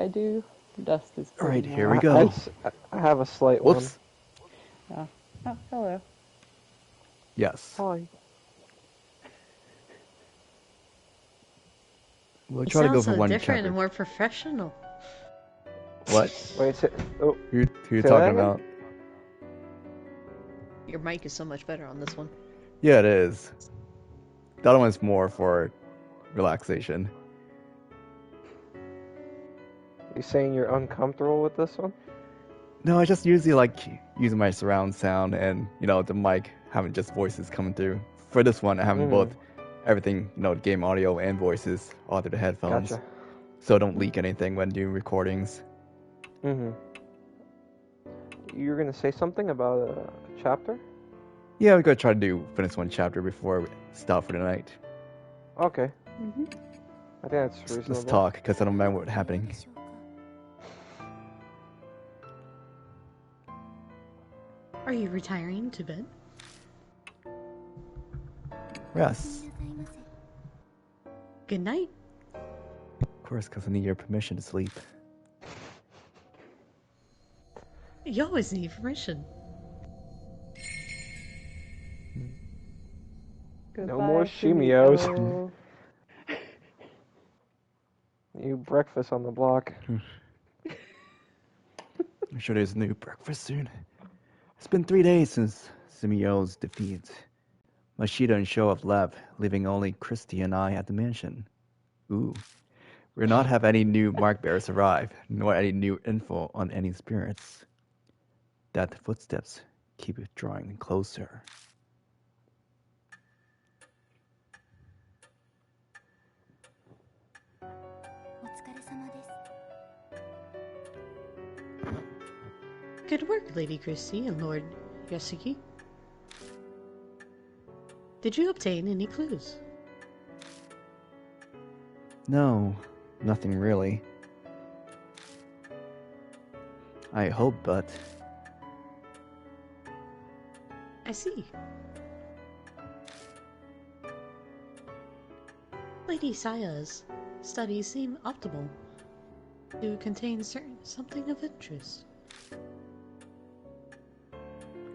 I do. Dust is pretty Alright, here nice. we go. I have a slight one. Whoops. Oh, hello. Yes. Hi. We'll You try to go sound for so one different and chapter. more professional. What? Wait, oh, Who you say that talking again? about? Your mic is so much better on this one. Yeah, it is. The other one's more for relaxation. You saying you're uncomfortable with this one? No, I just usually like using my surround sound and, the mic having just voices coming through. For this one, I have both everything, game audio and voices all through the headphones. Gotcha. So I don't leak anything when doing recordings. You were gonna say something about a chapter? Yeah, we're gonna try to finish one chapter before we stop for the night. Okay. I think that's reasonable. Let's talk, because I don't remember what's happening. Are you retiring to bed? Yes. Good night. Of course, because I need your permission to sleep. You always need permission. Goodbye, No more Shimios. New breakfast on the block. I'm sure there's a new breakfast soon. It's been 3 days since Sumio's defeat. Mashida and Sho have left, leaving only Christie and I at the mansion. Ooh. We'll not have any new mark bearers arrive, nor any new info on any spirits. That footsteps keep drawing closer. Good work, Lady Christie and Lord Yasuki. Did you obtain any clues? No, nothing really. I hope, but... I see. Lady Saya's studies seem optimal to contain something of interest.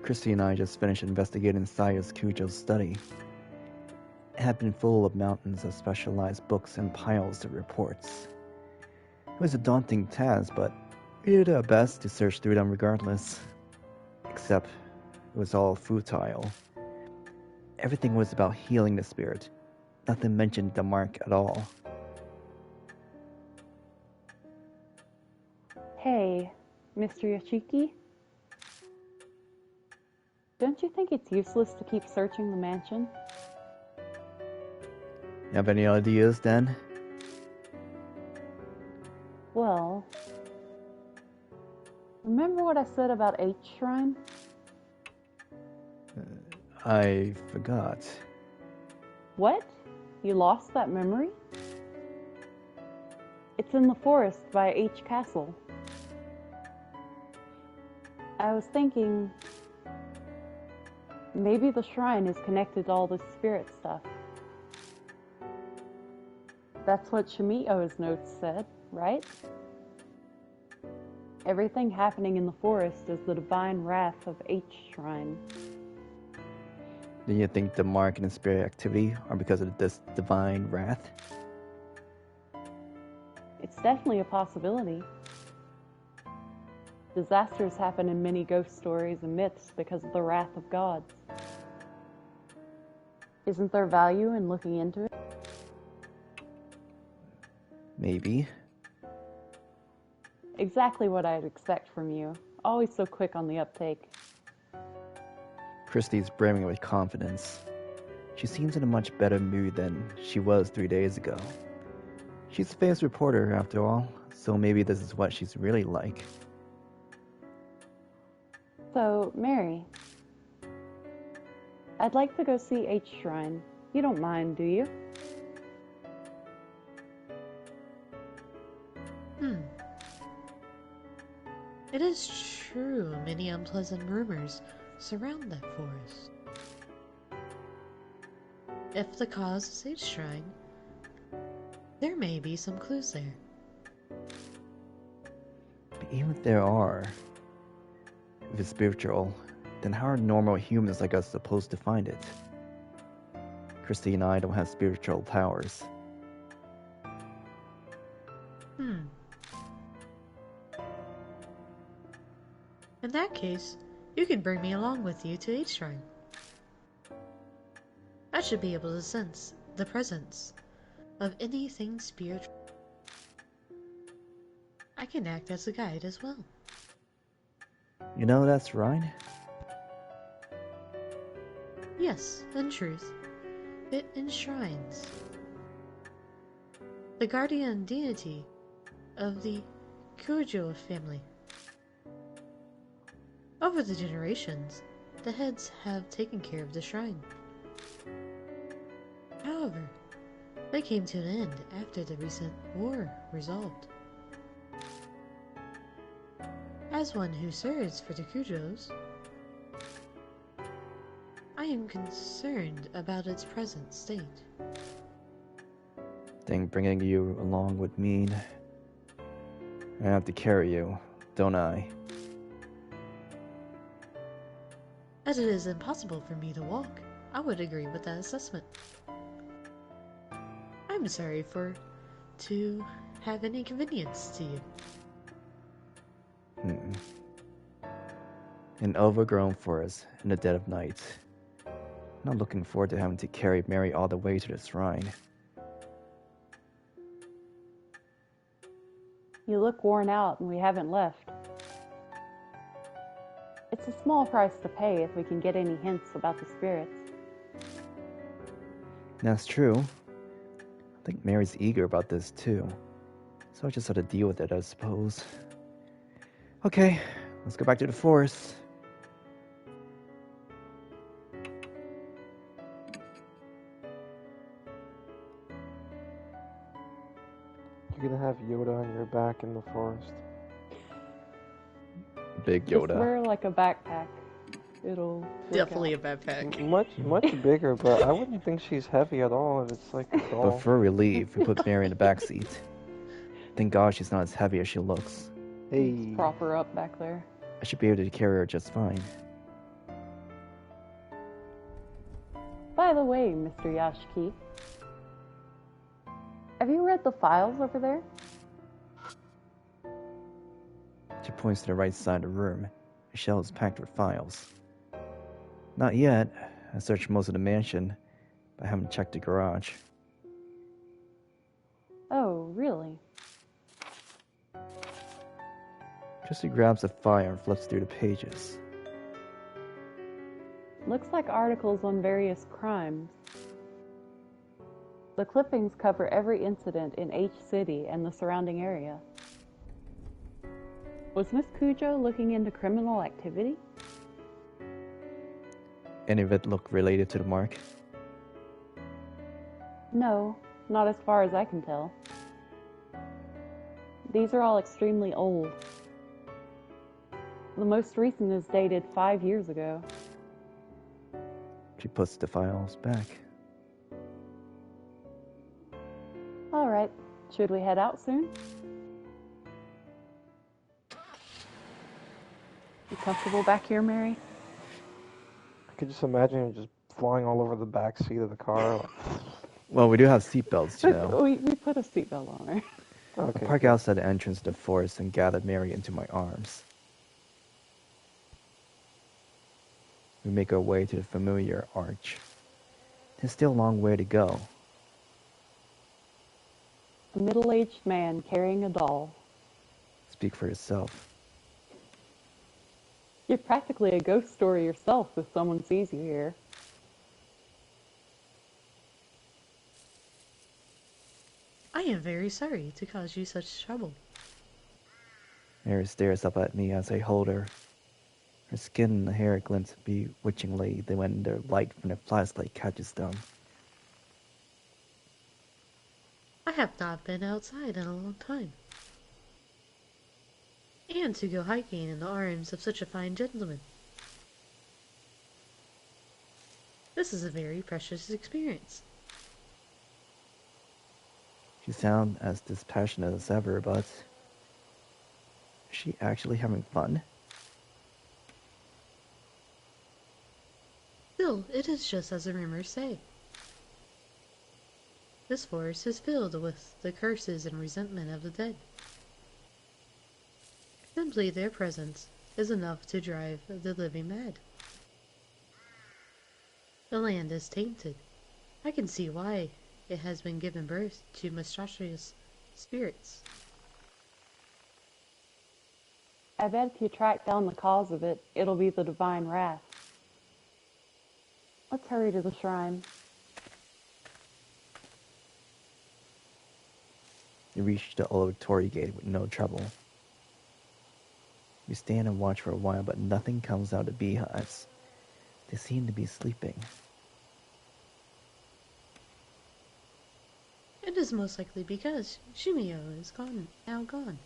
Christy and I just finished investigating Saya's Kujo's study. It had been full of mountains of specialized books and piles of reports. It was a daunting task, but we did our best to search through them regardless. Except, it was all futile. Everything was about healing the spirit. Nothing mentioned the mark at all. Hey, Mr. Yoshiki? Don't you think it's useless to keep searching the mansion? You have any ideas, then? Well, remember what I said about H Shrine? I forgot. What? You lost that memory? It's in the forest by H Castle. I was thinking... maybe the shrine is connected to all this spirit stuff. That's what Shimio's notes said, right? Everything happening in the forest is the divine wrath of H Shrine. Do you think the mark and the spirit activity are because of this divine wrath? It's definitely a possibility. Disasters happen in many ghost stories and myths because of the wrath of gods. Isn't there value in looking into it? Maybe. Exactly what I'd expect from you. Always so quick on the uptake. Christie's brimming with confidence. She seems in a much better mood than she was 3 days ago. She's a famous reporter, after all, so maybe this is what she's really like. So, Mary, I'd like to go see H Shrine. You don't mind, do you? It is true many unpleasant rumors surround that forest. If the cause is H Shrine, there may be some clues there. Even if there are, if it's spiritual, then how are normal humans like us supposed to find it? Christie and I don't have spiritual powers. In that case, you can bring me along with you to Eita Shrine. I should be able to sense the presence of anything spiritual. I can act as a guide as well. You know that's right. Yes, in truth, it enshrines the guardian deity of the Kujo family. Over the generations, the heads have taken care of the shrine. However, they came to an end after the recent war resolved. As one who serves for the Kujos, I am concerned about its present state. Think bringing you along would mean I have to carry you, don't I? As it is impossible for me to walk, I would agree with that assessment. I'm sorry to have any inconvenience to you. An overgrown forest in the dead of night. Not looking forward to having to carry Mary all the way to the shrine. You look worn out and we haven't left. It's a small price to pay if we can get any hints about the spirits. That's true. I think Mary's eager about this too. So I just have to deal with it, I suppose. Okay, let's go back to the forest. You're gonna have Yoda on your back in the forest. Big Just Yoda. wear like a backpack. It'll work Definitely out. a backpack. Much bigger, but I wouldn't think she's heavy at all if it's like a doll. But for relief, we put Mary in the back seat. Thank God she's not as heavy as she looks. Hey. Prop her up back there. I should be able to carry her just fine. By the way, Mr. Yashiki, have you read the files over there? She points to the right side of the room. A shelf is packed with files. Not yet. I searched most of the mansion, but I haven't checked the garage. Oh, really? Christie grabs a file and flips through the pages. Looks like articles on various crimes. The clippings cover every incident in H City and the surrounding area. Was Miss Kujo looking into criminal activity? Any of it look related to the mark? No, not as far as I can tell. These are all extremely old. The most recent is dated 5 years ago. She puts the files back. All right, should we head out soon? You comfortable back here, Mary? I could just imagine her just flying all over the back seat of the car. Like, Well, we do have seatbelts, you know. We put a seatbelt on her. okay. I park outside the entrance to the forest and gather Mary into my arms. We make our way to the familiar arch. There's still a long way to go. A middle-aged man carrying a doll. Speak for yourself. You're practically a ghost story yourself if someone sees you here. I am very sorry to cause you such trouble. Mary stares up at me as I hold her. Her skin and hair glint bewitchingly when the light from the flashlight catches them. I have not been outside in a long time. And to go hiking in the arms of such a fine gentleman. This is a very precious experience. She sounds as dispassionate as ever, but she actually having fun? Still, it is just as the rumors say. This forest is filled with the curses and resentment of the dead. Simply their presence is enough to drive the living mad. The land is tainted. I can see why it has been given birth to monstrous spirits. I bet if you track down the cause of it, it'll be the divine wrath. Let's hurry to the shrine. You reach the old torii gate with no trouble. You stand and watch for a while, but nothing comes out of the beehives. They seem to be sleeping. It is most likely because Shimio is now gone.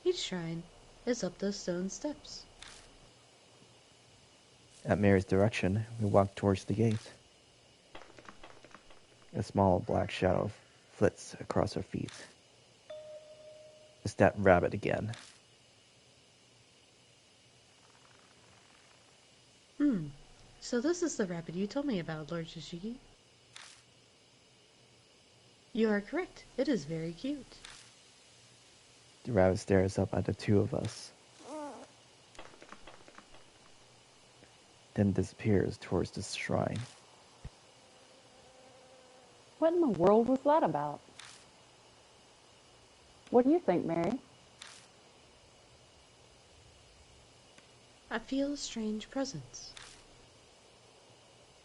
Each shrine is up those stone steps. At Mary's direction, we walk towards the gate. A small black shadow flits across her feet. It's that rabbit again. So this is the rabbit you told me about, Lord Shishigi. You are correct. It is very cute. The rabbit stares up at the two of us, then disappears towards the shrine. What in the world was that about? What do you think, Mary? I feel a strange presence.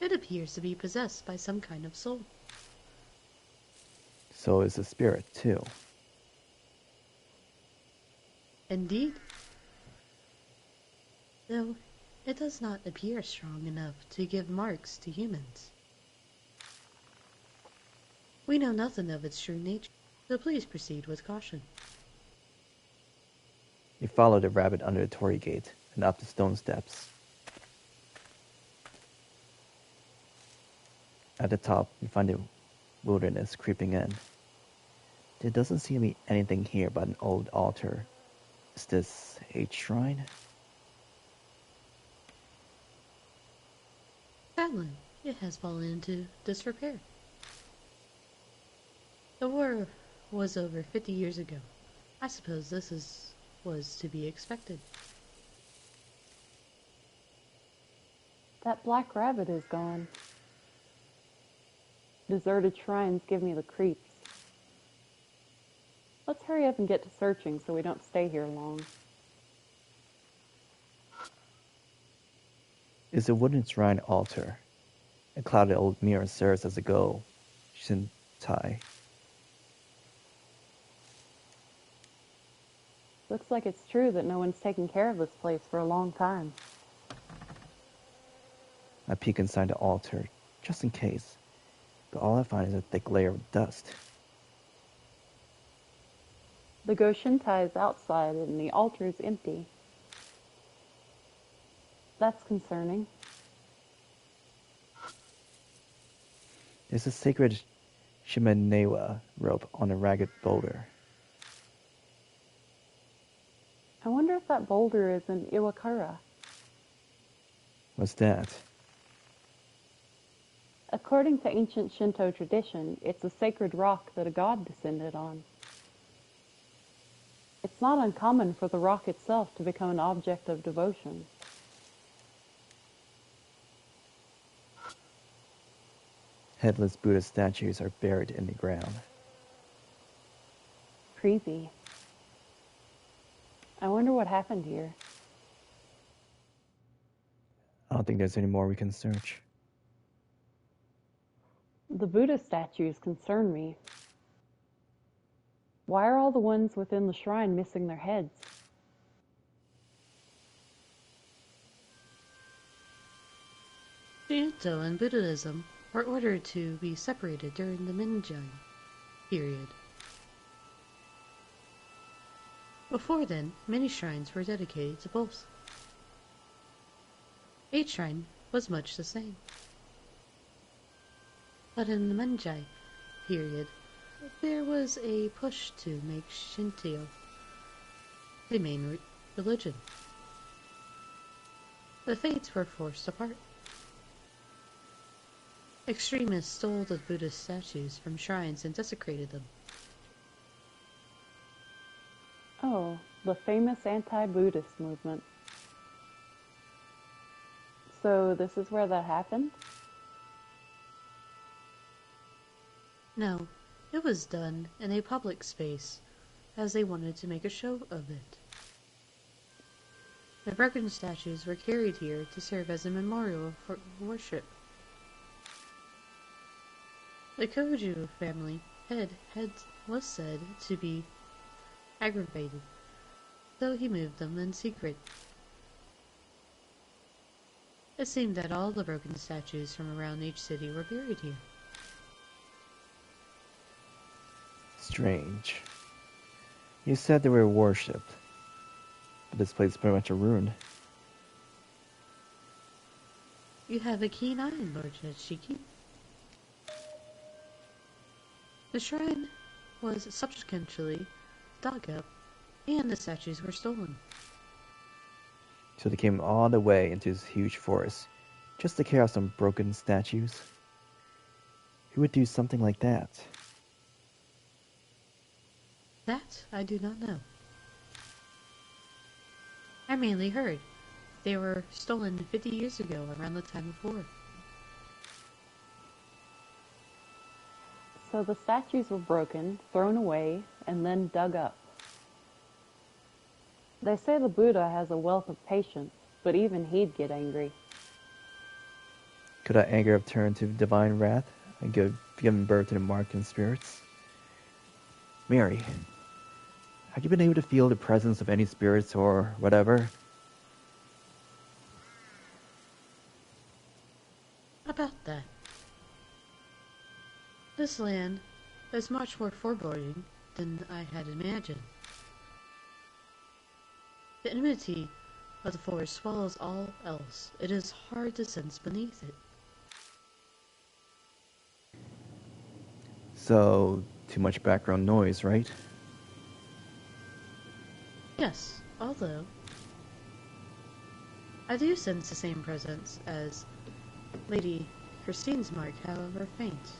It appears to be possessed by some kind of soul. So is the spirit, too. Indeed. Though it does not appear strong enough to give marks to humans. We know nothing of its true nature, so please proceed with caution. You follow the rabbit under the torii gate and up the stone steps. At the top, you find the wilderness creeping in. There doesn't seem to be anything here but an old altar. Is this a shrine? Sadly, it has fallen into disrepair. The war was over 50 years ago. I suppose this was to be expected. That black rabbit is gone. Deserted shrines give me the creeps. Let's hurry up and get to searching so we don't stay here long. It's a wooden shrine altar. A clouded old mirror serves as a go shintai. Looks like it's true that no one's taken care of this place for a long time. I peek inside the altar, just in case, but all I find is a thick layer of dust. The Goshintai is outside and the altar is empty. That's concerning. There's a sacred shimenewa rope on a ragged boulder. I wonder if that boulder is an Iwakura. What's that? According to ancient Shinto tradition, it's a sacred rock that a god descended on. It's not uncommon for the rock itself to become an object of devotion. Headless Buddha statues are buried in the ground. Creepy. I wonder what happened here. I don't think there's any more we can search. The Buddha statues concern me. Why are all the ones within the shrine missing their heads? Shinto and Buddhism were ordered to be separated during the Meiji period. Before then, many shrines were dedicated to both. Each shrine was much the same. But in the Meiji period, there was a push to make Shinto the main religion. The faiths were forced apart. Extremists stole the Buddhist statues from shrines and desecrated them. Oh, the famous anti-Buddhist movement. So this is where that happened? No, it was done in a public space, as they wanted to make a show of it. The broken statues were carried here to serve as a memorial for worship. The Koju family head was said to be aggravated, so he moved them in secret. It seemed that all the broken statues from around each city were buried here. Strange. You said they were worshipped, but this place is pretty much a ruin. You have a keen eye, Lord Shiki. The shrine was subsequently dug up, and the statues were stolen. So they came all the way into this huge forest, just to carry out some broken statues? Who would do something like that? That I do not know. I mainly heard they were stolen 50 years ago, around the time of war. So the statues were broken, thrown away, and then dug up. They say the Buddha has a wealth of patience, but even he'd get angry. Could that anger have turned to divine wrath and given birth to the Markan spirits? Mary, have you been able to feel the presence of any spirits or whatever? About that. This land is much more foreboding than I had imagined. The enmity of the forest swallows all else. It is hard to sense beneath it. So, too much background noise, right? Yes, although I do sense the same presence as Lady Christine's mark, however faint.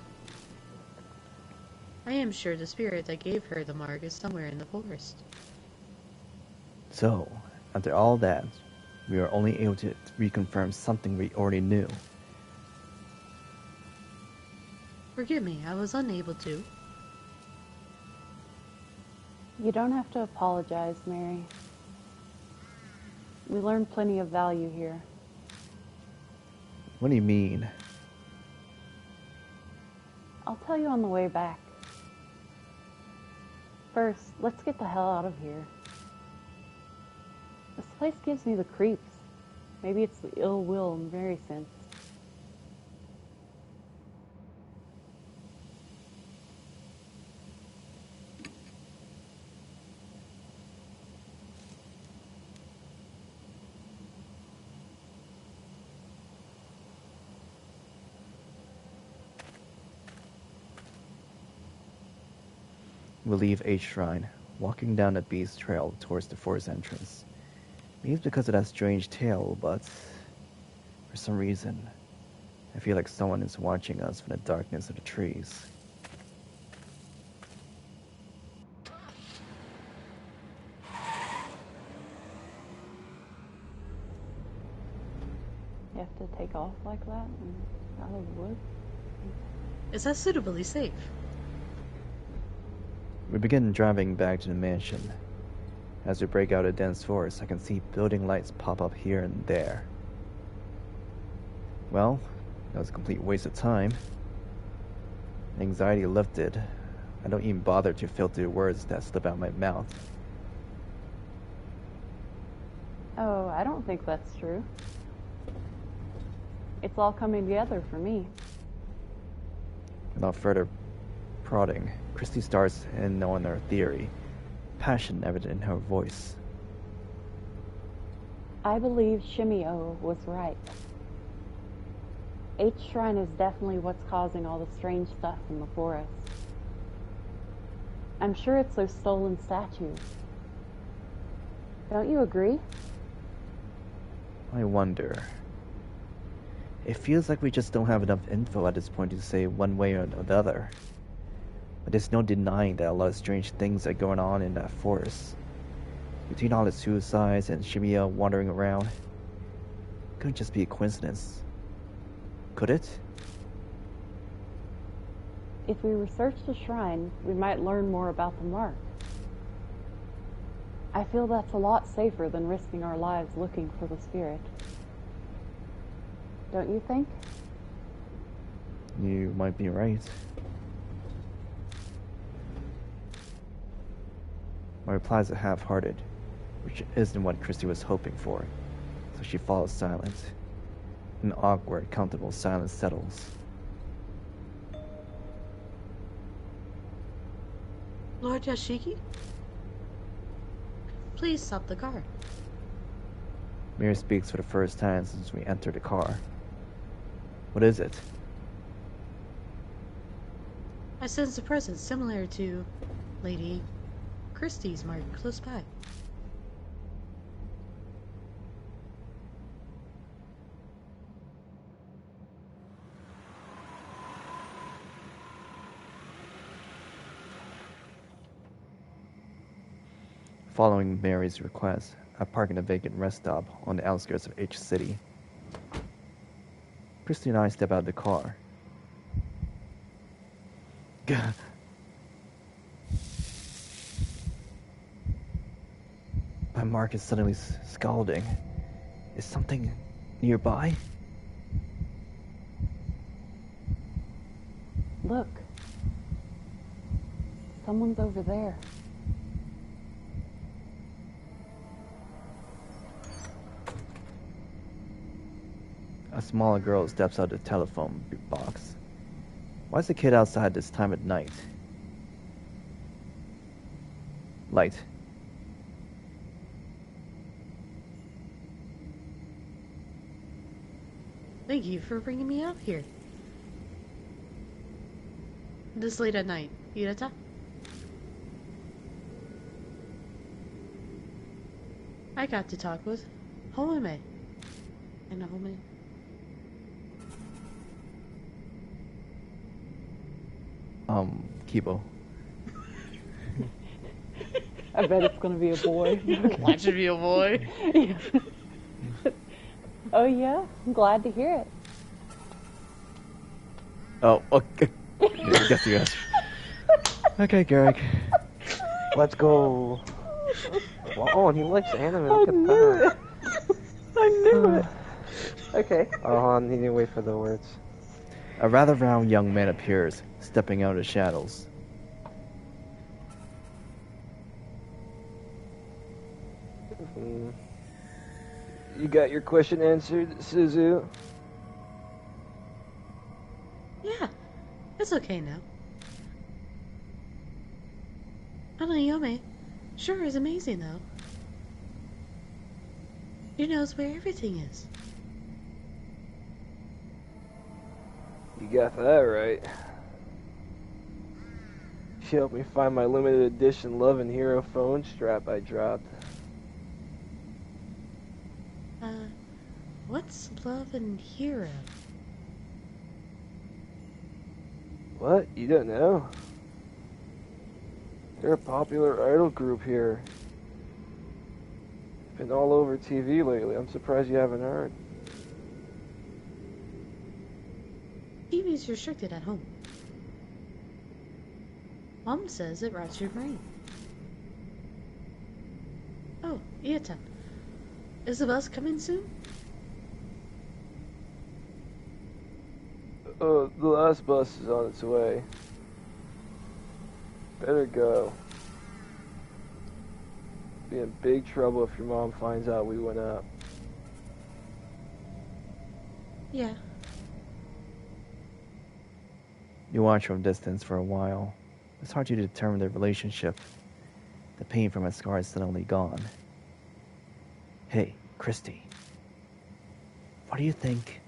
I am sure the spirit that gave her the mark is somewhere in the forest. So, after all that, we were only able to reconfirm something we already knew. Forgive me, I was unable to. You don't have to apologize, Mary. We learned plenty of value here. What do you mean? I'll tell you on the way back. First, let's get the hell out of here. This place gives me the creeps. Maybe it's the ill will in Mary's sense. We leave H Shrine, walking down the beast trail towards the forest entrance. Maybe it's because of that strange tale, but for some reason, I feel like someone is watching us from the darkness of the trees. You have to take off like that and out of the woods? Is that suitably safe? We begin driving back to the mansion. As we break out a dense forest, I can see building lights pop up here and there. Well, that was a complete waste of time. Anxiety lifted. I don't even bother to filter the words that slip out my mouth. Oh, I don't think that's true. It's all coming together for me. Without further prodding, Christie starts in on her theory, passion evident in her voice. I believe Shimio was right. H Shrine is definitely what's causing all the strange stuff in the forest. I'm sure it's those stolen statues. Don't you agree? I wonder. It feels like we just don't have enough info at this point to say one way or the other. But there's no denying that a lot of strange things are going on in that forest. Between all the suicides and Shimiya wandering around, it couldn't just be a coincidence. Could it? If we research the shrine, we might learn more about the mark. I feel that's a lot safer than risking our lives looking for the spirit. Don't you think? You might be right. My replies are half-hearted, which isn't what Christie was hoping for, so she falls silent. An awkward, comfortable silence settles. Lord Yashiki? Please stop the car. Mira speaks for the first time since we entered the car. What is it? I sense a presence similar to Lady Christie's mark close by. Following Mary's request, I park in a vacant rest stop on the outskirts of H City. Christy and I step out of the car. Gah. My mark is suddenly scalding. Is something nearby? Look. Someone's over there. A smaller girl steps out of the telephone box. Why is the kid outside this time at night? Light. Thank you for bringing me out here. This late at night, Eita? I got to talk with Hanayome. And Hanayome. Keebo. I bet it's gonna be a boy. Watch it be a boy. Yeah. Oh yeah? I'm glad to hear it. Oh, okay. Yeah, guess you guys. Okay, Garrick. Let's go. Oh, and he likes anime. I Look at knew that. it. I knew it. Okay. Oh, hold on. You need to wait for the words. A rather round young man appears, stepping out of the shadows. You got your question answered, Suzu? Yeah, it's okay now. Hanayome sure is amazing though. She knows where everything is. You got that right. She helped me find my limited edition Love and Hero phone strap I dropped. What's Love and Hero? What? You don't know? They're a popular idol group here. Been all over TV lately. I'm surprised you haven't heard. TV's restricted at home. Mom says it rots your brain. Oh, Eita. Is the bus coming soon? The last bus is on its way. Better go. Be in big trouble if your mom finds out we went out. Yeah. You watch from a distance for a while. It's hard to determine their relationship. The pain from my scar is suddenly gone. Hey, Christie. What do you think?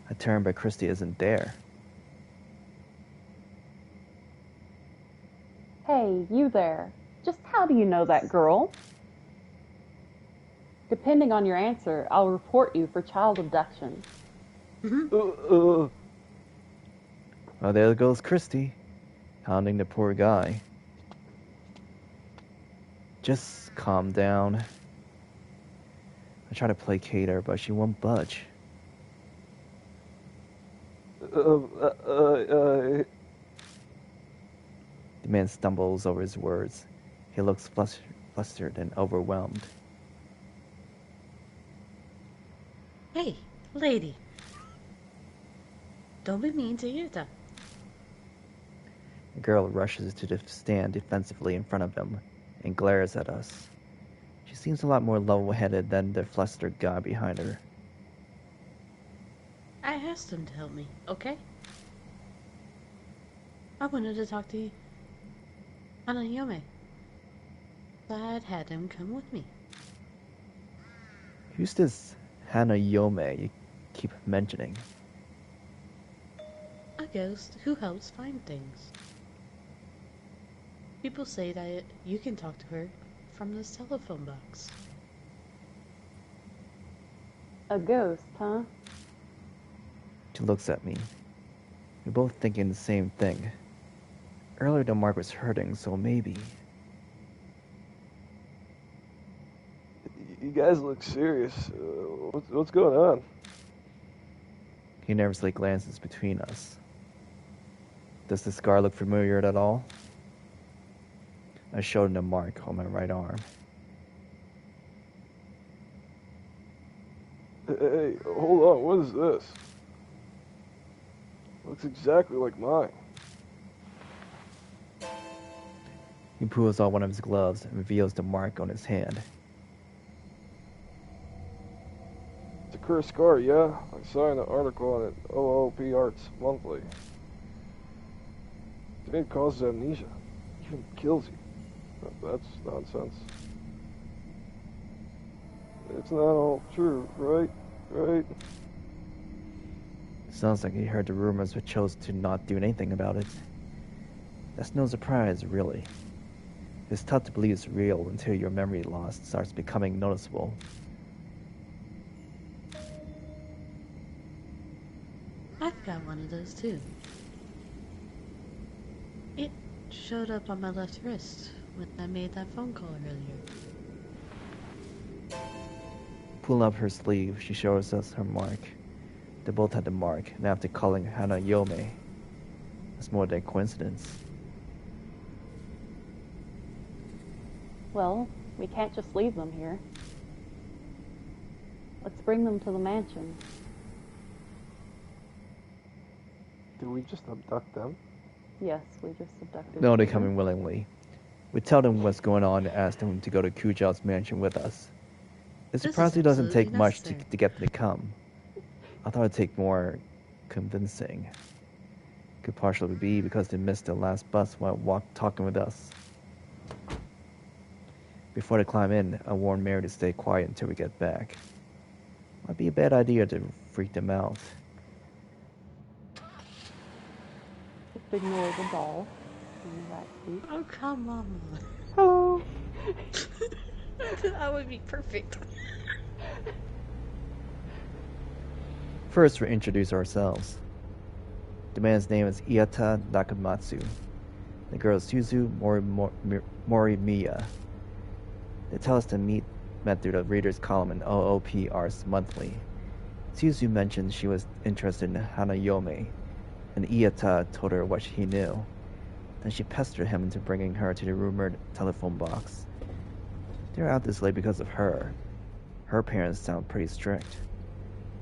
I turn, but Christie isn't there. Hey, you there. Just how do you know that girl? Depending on your answer, I'll report you for child abduction. Well, there goes Christie, hounding the poor guy. Just calm down. I try to placate her, but she won't budge. The man stumbles over his words. He looks flustered and overwhelmed. Hey, lady. Don't be mean to Eita. The girl rushes to stand defensively in front of him and glares at us. She seems a lot more level-headed than the flustered guy behind her. I asked him to help me, okay? I wanted to talk to Hanayome. So I'd had him come with me. Who's this Hanayome you keep mentioning? A ghost who helps find things. People say that you can talk to her from this telephone box. A ghost, huh? She looks at me. We're both thinking the same thing. Earlier the mark was hurting, so maybe. You guys look serious. What's going on? He nervously glances between us. Does the scar look familiar at all? I showed him the mark on my right arm. Hey, hold on. What is this? Looks exactly like mine. He pulls out one of his gloves and reveals the mark on his hand. It's a cursed scar, yeah? I saw an article on it. OOP Arts Monthly. It causes amnesia. Even kills you. That's nonsense. It's not all true, right? Right? Sounds like he heard the rumors but chose to not do anything about it. That's no surprise, really. It's tough to believe it's real until your memory loss starts becoming noticeable. I've got one of those too. It showed up on my left wrist when I made that phone call earlier. Pulling up her sleeve, she shows us her mark. They both had the mark, and after calling Hanayome, it's more than coincidence. Well, we can't just leave them here. Let's bring them to the mansion. Did we just abduct them? Yes, we just abducted No, they them. come in willingly. We tell them what's going on and ask them to go to Kujao's mansion with us. It This is surprisingly doesn't take absolutely much to necessary. get them to come. I thought it'd take more convincing. Could partially be because they missed the last bus while talking with us. Before they climb in, I warned Mary to stay quiet until we get back. Might be a bad idea to freak them out. Just ignore the ball in the back seat. Oh, come on. Hello. That would be perfect. First, we introduce ourselves. The man's name is Eita Nakamatsu. The girl is Suzu Morimiya. They tell us to met through the reader's column in OOP Arts Monthly. Suzu mentioned she was interested in Hanayome, and Eita told her what he knew. Then she pestered him into bringing her to the rumored telephone box. They're out this late because of her. Her parents sound pretty strict.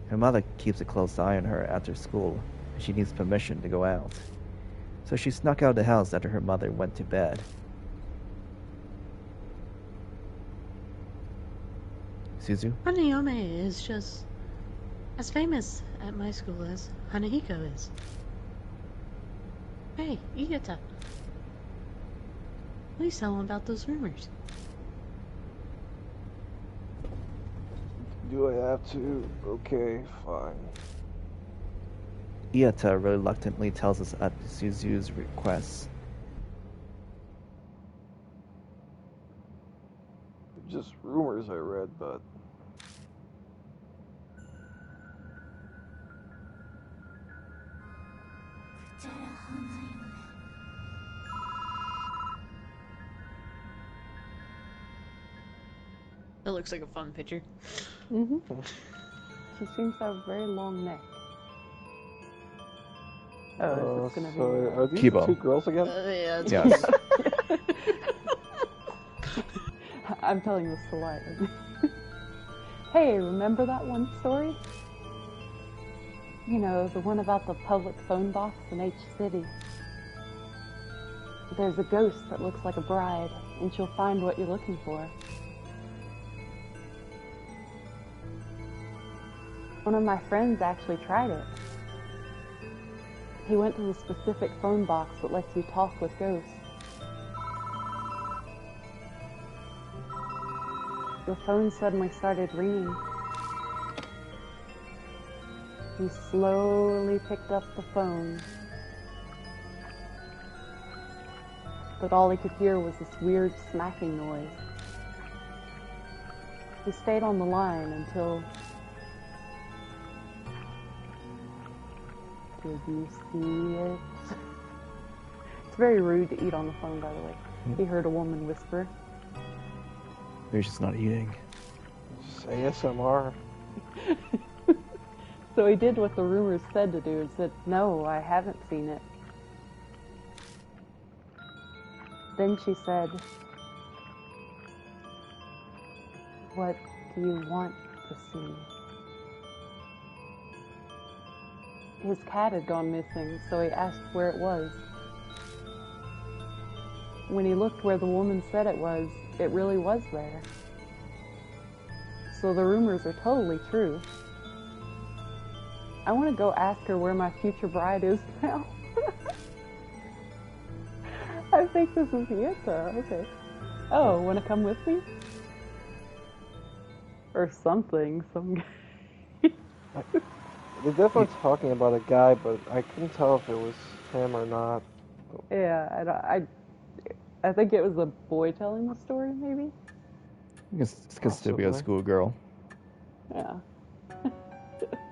Her mother keeps a close eye on her after school, and she needs permission to go out. So she snuck out of the house after her mother went to bed. Suzu? Hanayome is just as famous at my school as Hanahiko is. Hey, Eita. Please tell him about those rumors. Do I have to? Okay, fine. Eita reluctantly tells us at Suzu's request. Just rumors I read, but That looks like a fun picture. Mm-hmm. She seems to have a very long neck. Oh, is this gonna So are these Keebo. the two girls again? Yeah, it's Yes. I'm telling this to lie. Hey, remember that one story? You know, the one about the public phone box in H City. There's a ghost that looks like a bride, and she'll find what you're looking for. One of my friends actually tried it. He went to the specific phone box that lets you talk with ghosts. The phone suddenly started ringing. He slowly picked up the phone, but all he could hear was this weird smacking noise. He stayed on the line until... Did you see it? It's very rude to eat on the phone, by the way. He heard a woman whisper. Maybe she's not eating. Just ASMR. So he did what the rumors said to do and said, "No, I haven't seen it." Then she said, "What do you want to see?" His cat had gone missing, so he asked where it was. When he looked where the woman said it really was there. So the rumors are totally true. I want to go ask her where my future bride is now. I think this is Eita. Okay. Oh, want to come with me? Or something. Some guy. They're definitely talking about a guy, but I couldn't tell if it was him or not. Yeah, I think it was a boy telling the story, maybe? I guess it's because to be a Possibly. schoolgirl. Yeah.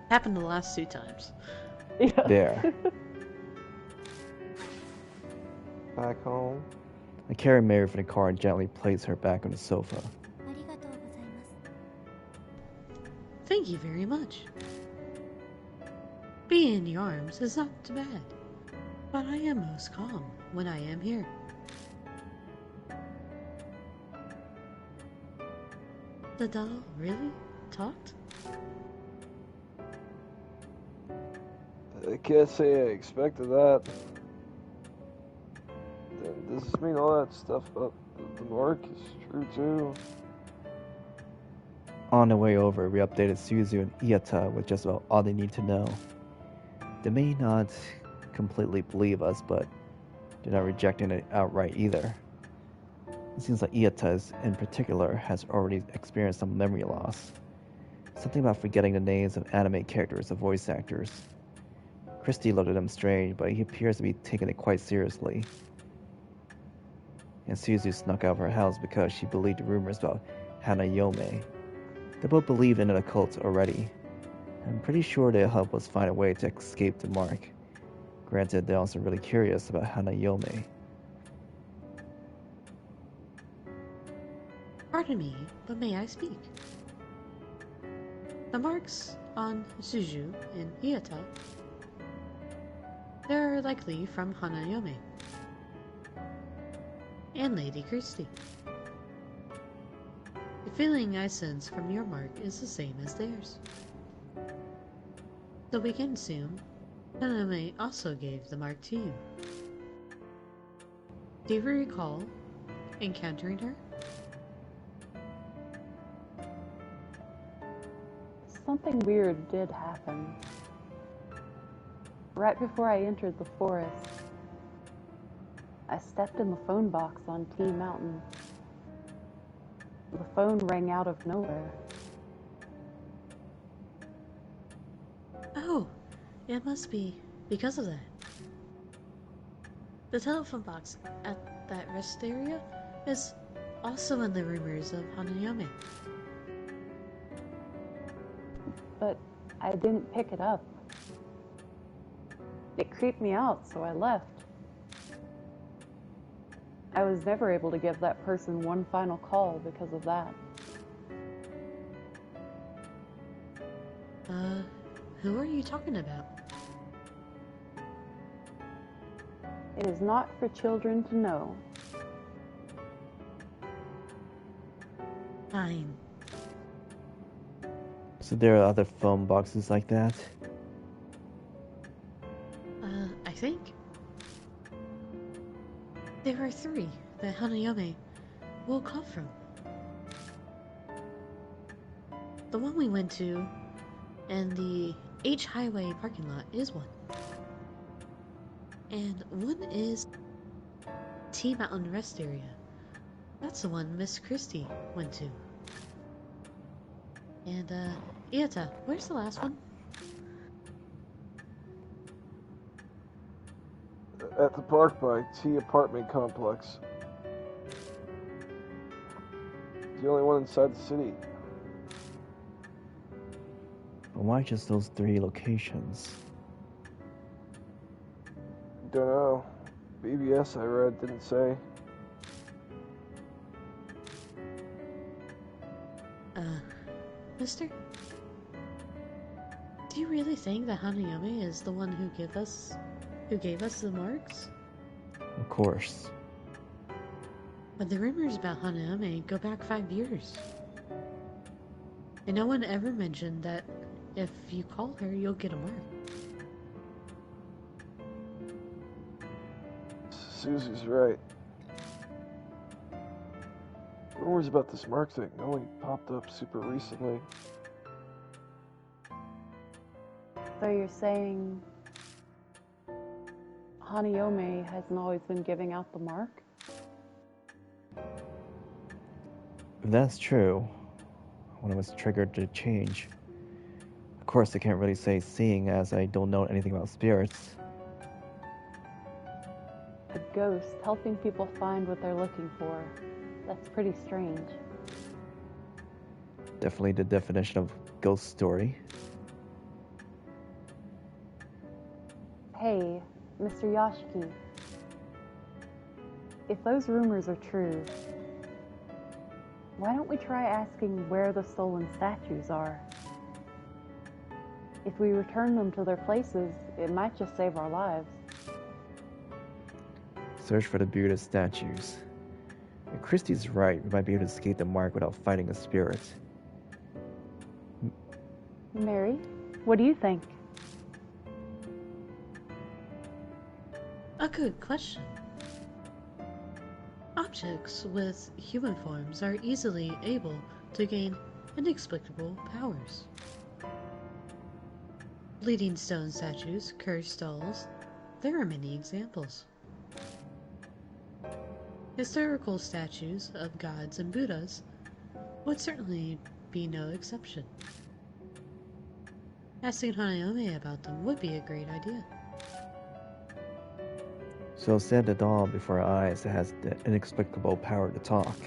Happened the last 2 times. Yeah. There. Back home. I carry Mary from the car and gently place her back on the sofa. Thank you very much. Being in your arms is not too bad, but I am most calm when I am here. The doll really talked? I can't say I expected that. Does this mean all that stuff about the mark is true too? On the way over, we updated Suzu and Eita with just about all they need to know. They may not completely believe us, but they're not rejecting it outright either. It seems like Eita, in particular, has already experienced some memory loss. Something about forgetting the names of anime characters or voice actors. Christie looked at him strange, but he appears to be taking it quite seriously. And Suzu snuck out of her house because she believed the rumors about Hanayome. They both believe in an occult already. I'm pretty sure they'll help us find a way to escape the mark. Granted, they're also really curious about Hanayome. Pardon me, but may I speak? The marks on Suzu and Eita, they're likely from Hanayome and Lady Christie. The feeling I sense from your mark is the same as theirs. So we can assume Hanayome also gave the mark to you. Do you recall encountering her? Something weird did happen. Right before I entered the forest, I stepped in the phone box on T Mountain. The phone rang out of nowhere. Oh, it must be because of that. The telephone box at that rest area is also in the rumors of Hanayome. But I didn't pick it up. It creeped me out, so I left. I was never able to give that person one final call because of that. Who are you talking about? It is not for children to know. Fine. So there are other phone boxes like that? I think there are 3 that Hanayome woke up from. The one we went to, and the H Highway parking lot is one. And one is T Mountain Rest Area. That's the one Miss Christie went to. And, Eita, where's the last one? At the park by T apartment complex. It's the only one inside the city. But why just those 3 locations? Don't know. BBS I read didn't say. Mister? Do you really think that Hanayome is the one who gave us the marks? Of course. But the rumors about Hanayome go back 5 years. And no one ever mentioned that if you call her, you'll get a mark. Susie's right. Rumors about this mark thing only popped up super recently. So you're saying Hanayome hasn't always been giving out the mark? If that's true, when it was triggered to change. Of course, I can't really say seeing as I don't know anything about spirits. A ghost helping people find what they're looking for. That's pretty strange. Definitely the definition of ghost story. Hey, Mr. Yashiki. If those rumors are true, why don't we try asking where the stolen statues are? If we return them to their places, it might just save our lives. Search for the Buddha statues. If Christie's right, we might be able to escape the mark without fighting a spirit. Mary, what do you think? A good question. Objects with human forms are easily able to gain inexplicable powers. Bleeding stone statues, cursed dolls, there are many examples. Historical statues of gods and Buddhas would certainly be no exception. Asking Hanayome about them would be a great idea. So said the doll before our eyes that has the inexplicable power to talk.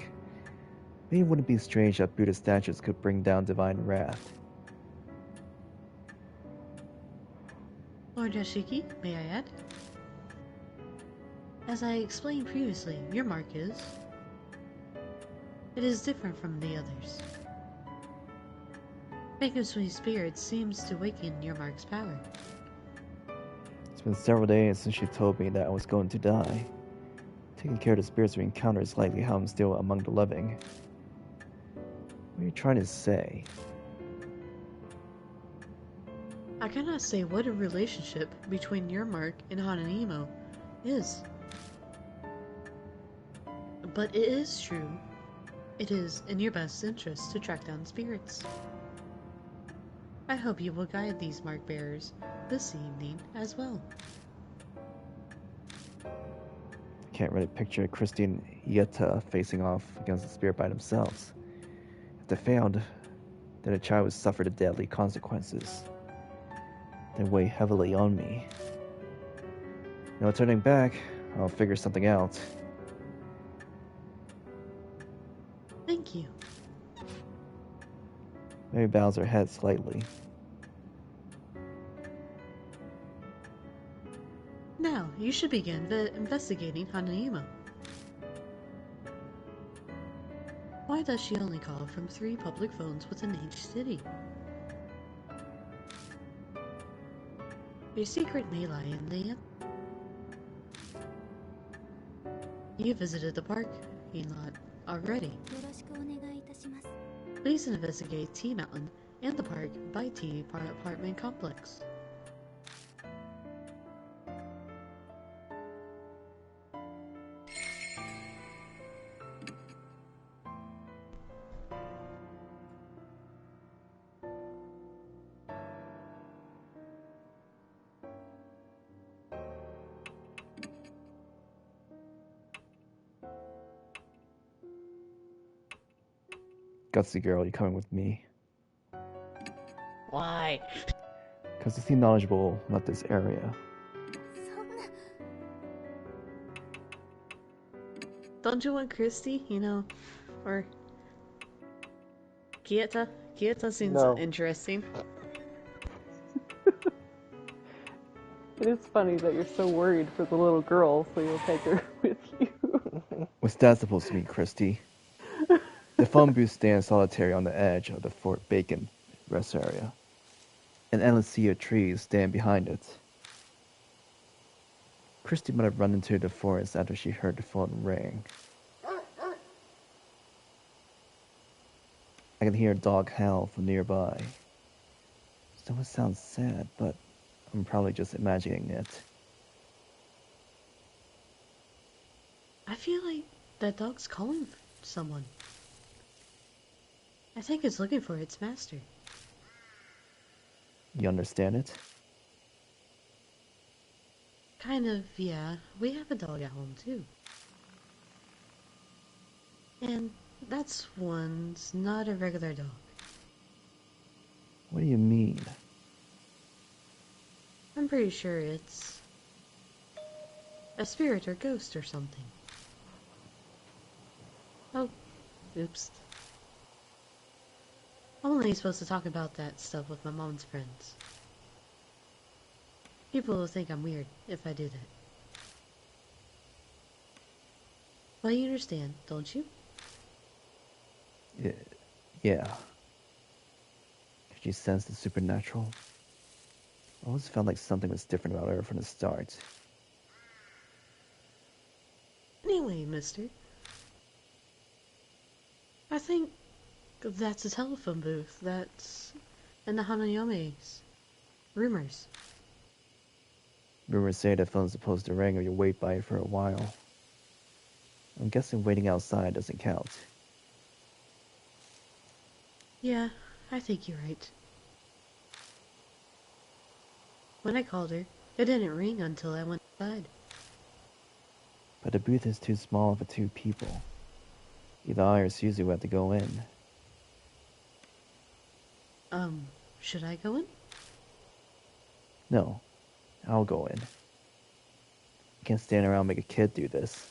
Maybe it wouldn't be strange that Buddha statues could bring down divine wrath. Lord Yashiki, may I add? As I explained previously, your mark is... It is different from the others. Makosui spirit seems to weaken your mark's power. It's been several days since she told me that I was going to die. Taking care of the spirits we encounter is likely how I'm still among the living. What are you trying to say? I cannot say what a relationship between your mark and Hanayome is. But it is true. It is in your best interest to track down spirits. I hope you will guide these mark bearers this evening as well. Can't really picture Christie and Eita facing off against the spirit by themselves. If they failed, then the child would suffer the deadly consequences. They weigh heavily on me. No turning back, I'll figure something out. Thank you. Mary bows her head slightly. Now, you should begin investigating Hanayome. Why does she only call from 3 public phones within each city? Your secret may lie in the end. You visited the park, not already. Please investigate Tea Mountain and the park by Tea Apartment Complex. Gutsy girl, you coming with me? Why? Because you seem knowledgeable about this area. Don't you want Christie, or Kieta? Kieta seems No. interesting. It is funny that you're so worried for the little girl, so you'll take her with you. What's that supposed to mean, Christie? The phone booth stands solitary on the edge of the Fort Bacon rest area. An endless sea of trees stand behind it. Christie might have run into the forest after she heard the phone ring. I can hear a dog howl from nearby. It sounds sad, but I'm probably just imagining it. I feel like that dog's calling someone. I think it's looking for its master. You understand it? Kind of, yeah. We have a dog at home, too. And that's one's not a regular dog. What do you mean? I'm pretty sure it's a spirit or ghost or something. Oh, oops. I'm only supposed to talk about that stuff with my mom's friends. People will think I'm weird if I do that. Well, you understand, don't you? Yeah. Did you sense the supernatural? I always felt like something was different about her from the start. Anyway, mister. I think that's a telephone booth that's in the Hanayome's. Rumors. Rumors say the phone's supposed to ring or you wait by it for a while. I'm guessing waiting outside doesn't count. Yeah, I think you're right. When I called her, it didn't ring until I went inside. But the booth is too small for two people. Either I or Susie will have to go in. Should I go in? No, I'll go in. I can't stand around and make a kid do this.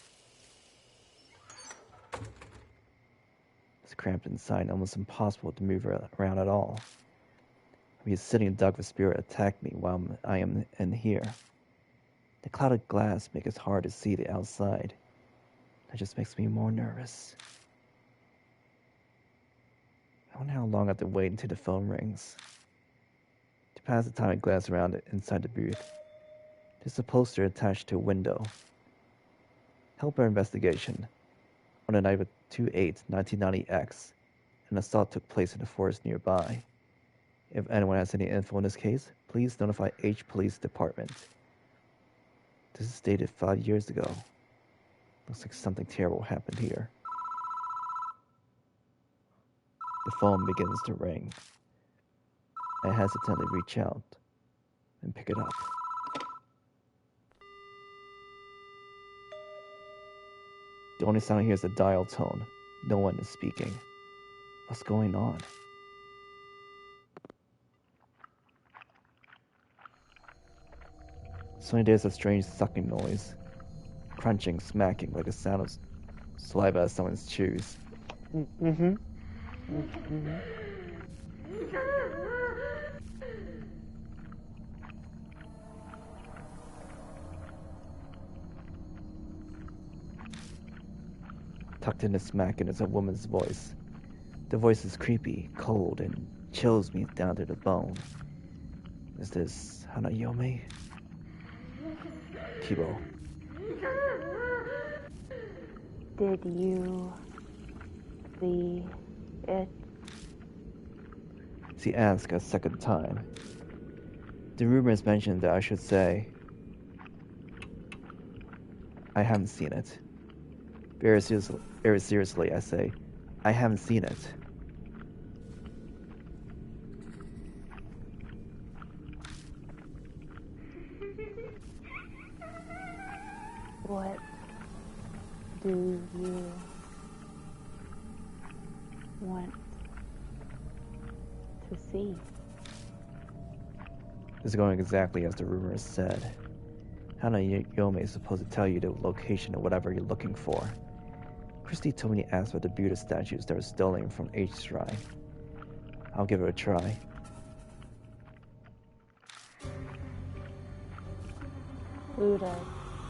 It's cramped inside and almost impossible to move around at all. I'll be a sitting duck if a spirit attacked me while I am in here. The cloud of glass makes it hard to see the outside. That just makes me more nervous. I wonder how long I have to wait until the phone rings. To pass the time, I glance around inside the booth. There's a poster attached to a window. Help our investigation. On the night of 2/8/1990X, an assault took place in the forest nearby. If anyone has any info in this case, please notify H Police Department. This is dated 5 years ago. Looks like something terrible happened here. The phone begins to ring. I hesitantly reach out and pick it up. The only sound I hear is the dial tone. No one is speaking. What's going on? Suddenly there's a strange sucking noise. Crunching, smacking, like the sound of saliva as someone chews. Tucked in the smacking is a woman's voice. The voice is creepy, cold, and chills me down to the bone. Is this Hanayome? Keebo. Did you see it? She asked a second time. The rumors mentioned that I should say, I haven't seen it. Very seriously, I say, I haven't seen it. What do you want to see? It's going exactly as the rumors said. Hanayome is supposed to tell you the location of whatever you're looking for. Christie told me to ask for the Buddha statues that were stolen from H Shrine. I'll give it a try. Buddha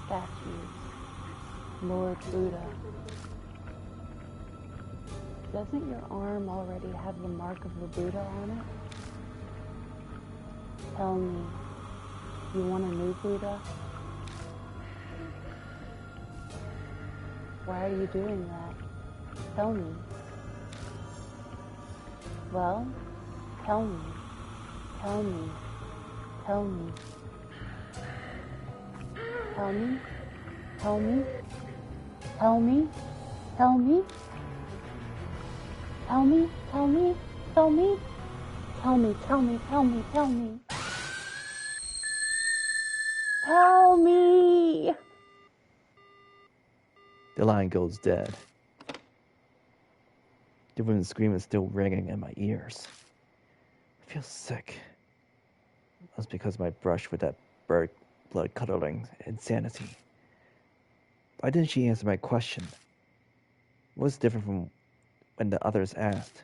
statues. Lord Buddha. Doesn't your arm already have the mark of the Buddha on it? Tell me, you want a new Buddha? Why are you doing that? Tell me. Well, tell me. Tell me. Tell me. Tell me. Tell me. Tell me. Tell me. Tell me. Tell me. Tell me. Tell me. Tell me. Tell me. Tell me. Tell me. The line goes dead. The woman's scream is still ringing in my ears. I feel sick. That's because of my brush with that bird blood cuddling insanity. Why didn't she answer my question? What's different from when the others asked?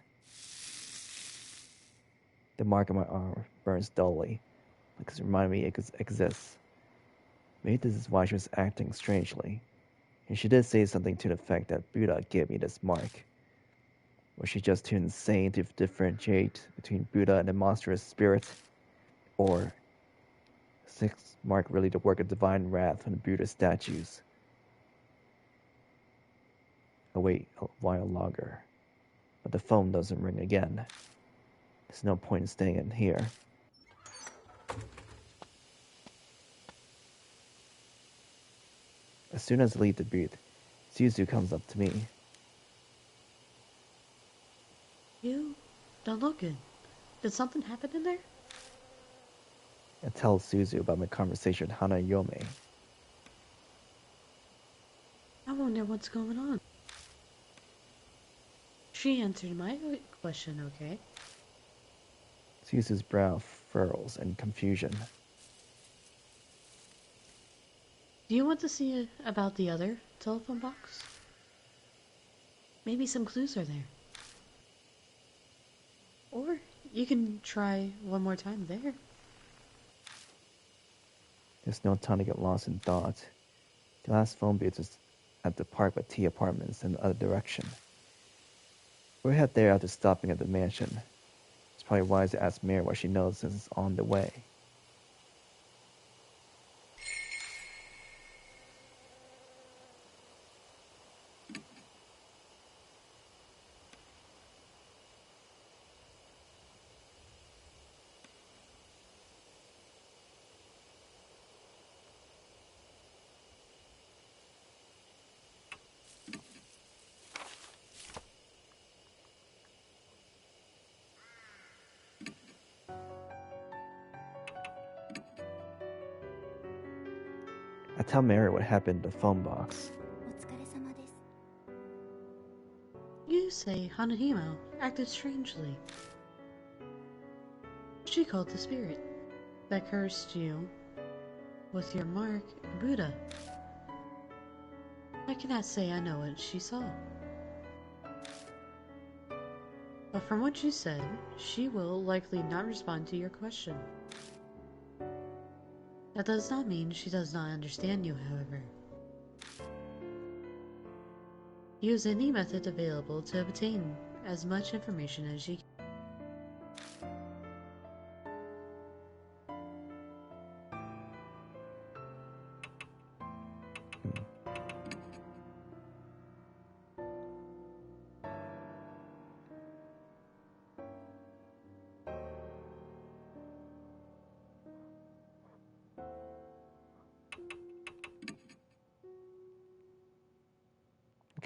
The mark on my arm burns dully, like it's reminding me it exists. Maybe this is why she was acting strangely. And she did say something to the effect that Buddha gave me this mark. Was she just too insane to differentiate between Buddha and the monstrous spirit? Or is this mark really the work of divine wrath from the Buddha statues? I'll wait a while longer, but the phone doesn't ring again. There's no point in staying in here. As soon as I leave the booth, Suzu comes up to me. You don't look good. Did something happen in there? I tell Suzu about my conversation with Hanayome. I wonder what's going on. She answered my question, okay? Suzu's brow furrows in confusion. Do you want to see about the other telephone box? Maybe some clues are there. Or you can try one more time there. There's no time to get lost in thought. The last phone booth is at the Park by T apartments in the other direction. We'll head there after stopping at the mansion. It's probably wise to ask Mary what she knows since it's on the way. I tell Mary what happened in the phone box. You say Hanayome acted strangely. She called the spirit that cursed you with your mark, Buddha. I cannot say I know what she saw. But from what you said, she will likely not respond to your question. That does not mean she does not understand you, however. Use any method available to obtain as much information as you can.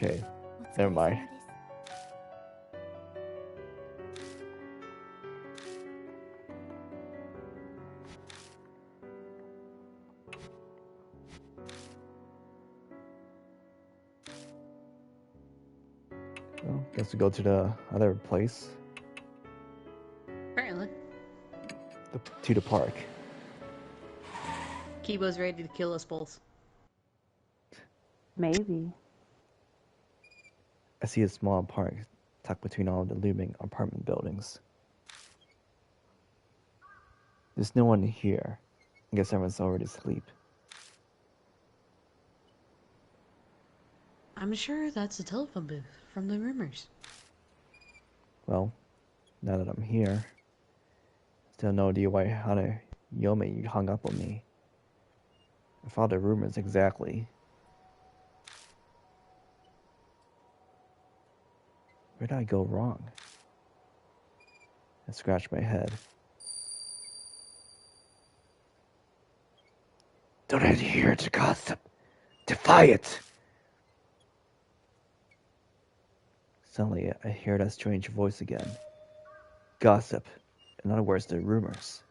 Okay, never mind. Well, guess we go to the other place, Apparently. to the park. Keebo's ready to kill us both. Maybe. I see a small park tucked between all the looming apartment buildings. There's no one here. I guess everyone's already asleep. I'm sure that's a telephone booth from the rumors. Well, now that I'm here, still no idea why Hanayome you hung up on me. I followed the rumors exactly. Where did I go wrong? I scratched my head. Don't adhere to gossip. Defy it! Suddenly, I hear that strange voice again. Gossip. In other words, the rumors.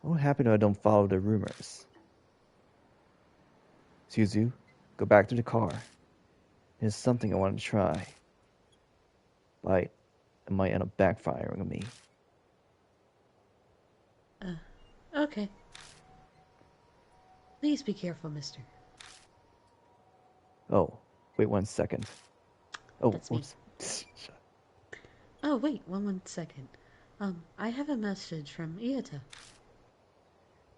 What will happen if I don't follow the rumors? Suzu, go back to the car. There's something I want to try. But it might end up backfiring on me. Okay. Please be careful, mister. Oh, wait 1 second. Oh, That's me. oops. Oh, wait, one second. I have a message from Eita.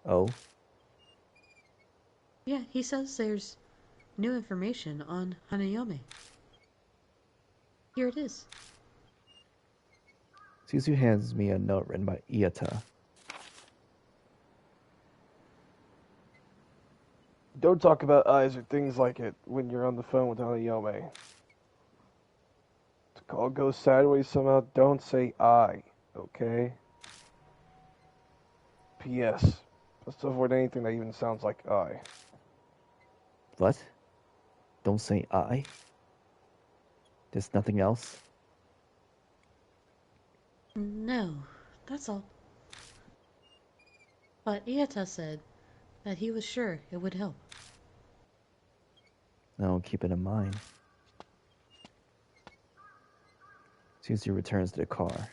Oh, Yeah, he says there's new information on Hanayome. Here it is. Suzu hands me a note written by Eita. Don't talk about eyes or things like it when you're on the phone with Hanayome. If the call goes sideways somehow, don't say I, okay? P.S. Let's avoid anything that even sounds like I. What? Don't say I? There's nothing else? No, that's all. But Eita said that he was sure it would help. I'll keep it in mind. Suzu returns to the car.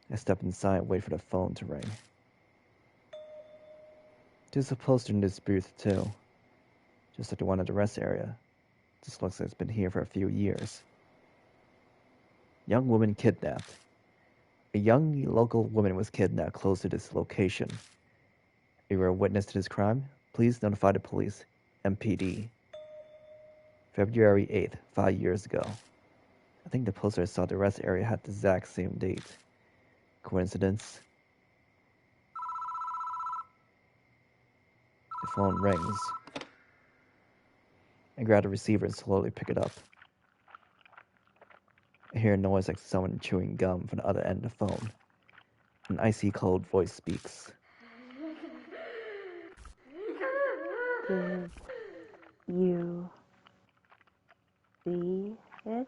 I step inside and wait for the phone to ring. There's a poster in this booth too. Just like the one at the rest area. This looks like it's been here for a few years. Young woman kidnapped. A young local woman was kidnapped close to this location. If you were a witness to this crime, please notify the police. MPD. February 8th, 5 years ago. I think the poster I saw at the rest area had the exact same date. Coincidence? The phone rings. I grab the receiver and slowly pick it up. I hear a noise like someone chewing gum from the other end of the phone. An icy cold voice speaks. Did you see it?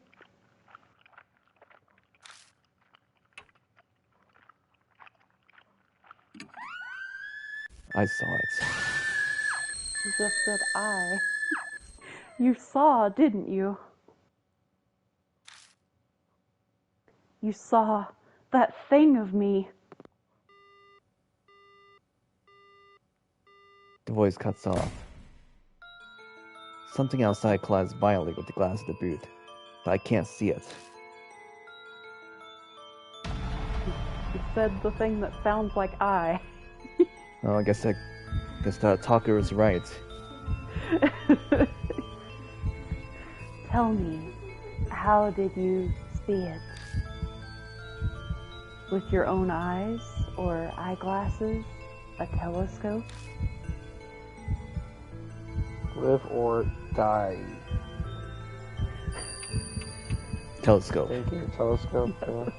I saw it. You just said I. You saw, didn't you? You saw that thing of me. The voice cuts off. Something outside collides violently with the glass of the booth, but I can't see it. You said the thing that sounds like I. Well, I guess that talker was right. Tell me, how did you see it? With your own eyes, or eyeglasses, a telescope? Live or die. Telescope. Thank you, telescope. Yeah.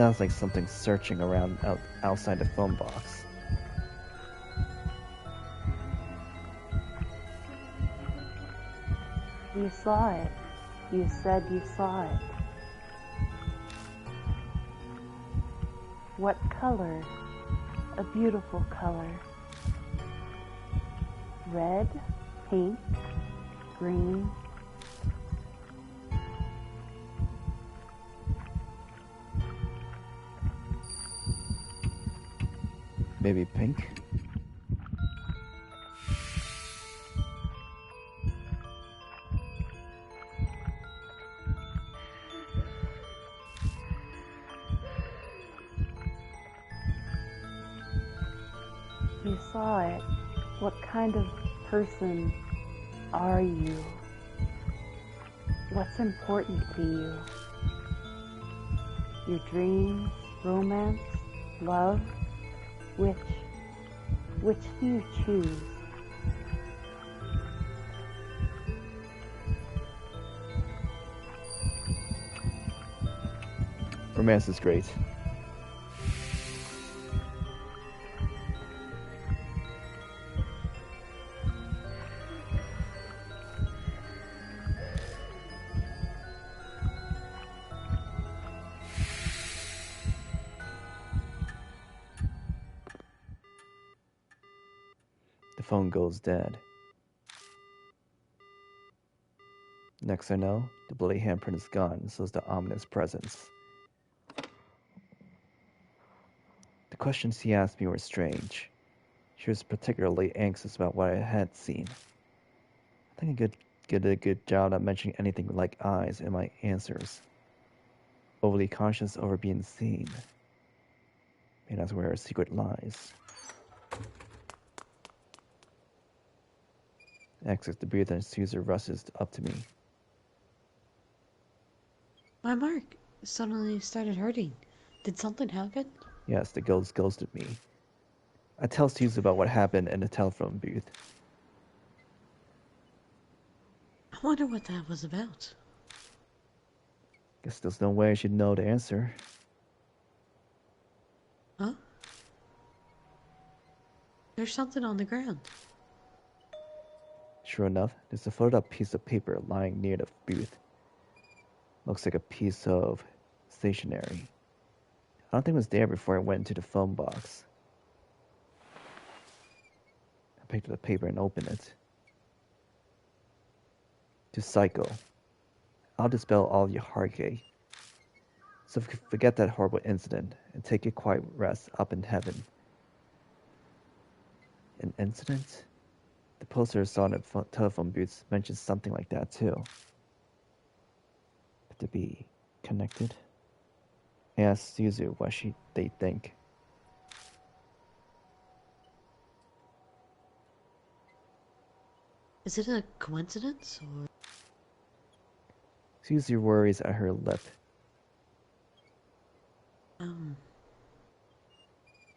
sounds like something searching around outside the phone box. You saw it. You said you saw it. What color? A beautiful color. Red, pink, green. Maybe pink? You saw it. What kind of person are you? What's important to you? Your dreams, romance, love? Which do you choose? Romance is great. The phone goes dead. Next I know, the bloody handprint is gone, so is the ominous presence. The questions he asked me were strange. She was particularly anxious about what I had seen. I think I did a good job at mentioning anything like eyes in my answers. Overly conscious over being seen. Maybe that's where her secret lies. Exits the breather and Caesar rushes up to me. My mark suddenly started hurting. Did something happen? Yes, the ghost ghosted me. I tell Caesar about what happened in the telephone booth. I wonder what that was about. Guess there's no way I should know the answer. Huh? There's something on the ground. Sure enough, there's a folded up piece of paper lying near the booth. Looks like a piece of stationery. I don't think it was there before I went into the phone box. I picked up the paper and opened it. To Psycho. I'll dispel all your heartache. So forget that horrible incident and take a quiet rest up in heaven. An incident? The poster I saw in the telephone booths mentions something like that too. But to be connected? I asked Suzu what they think. Is it a coincidence or? Suzu worries at her lip.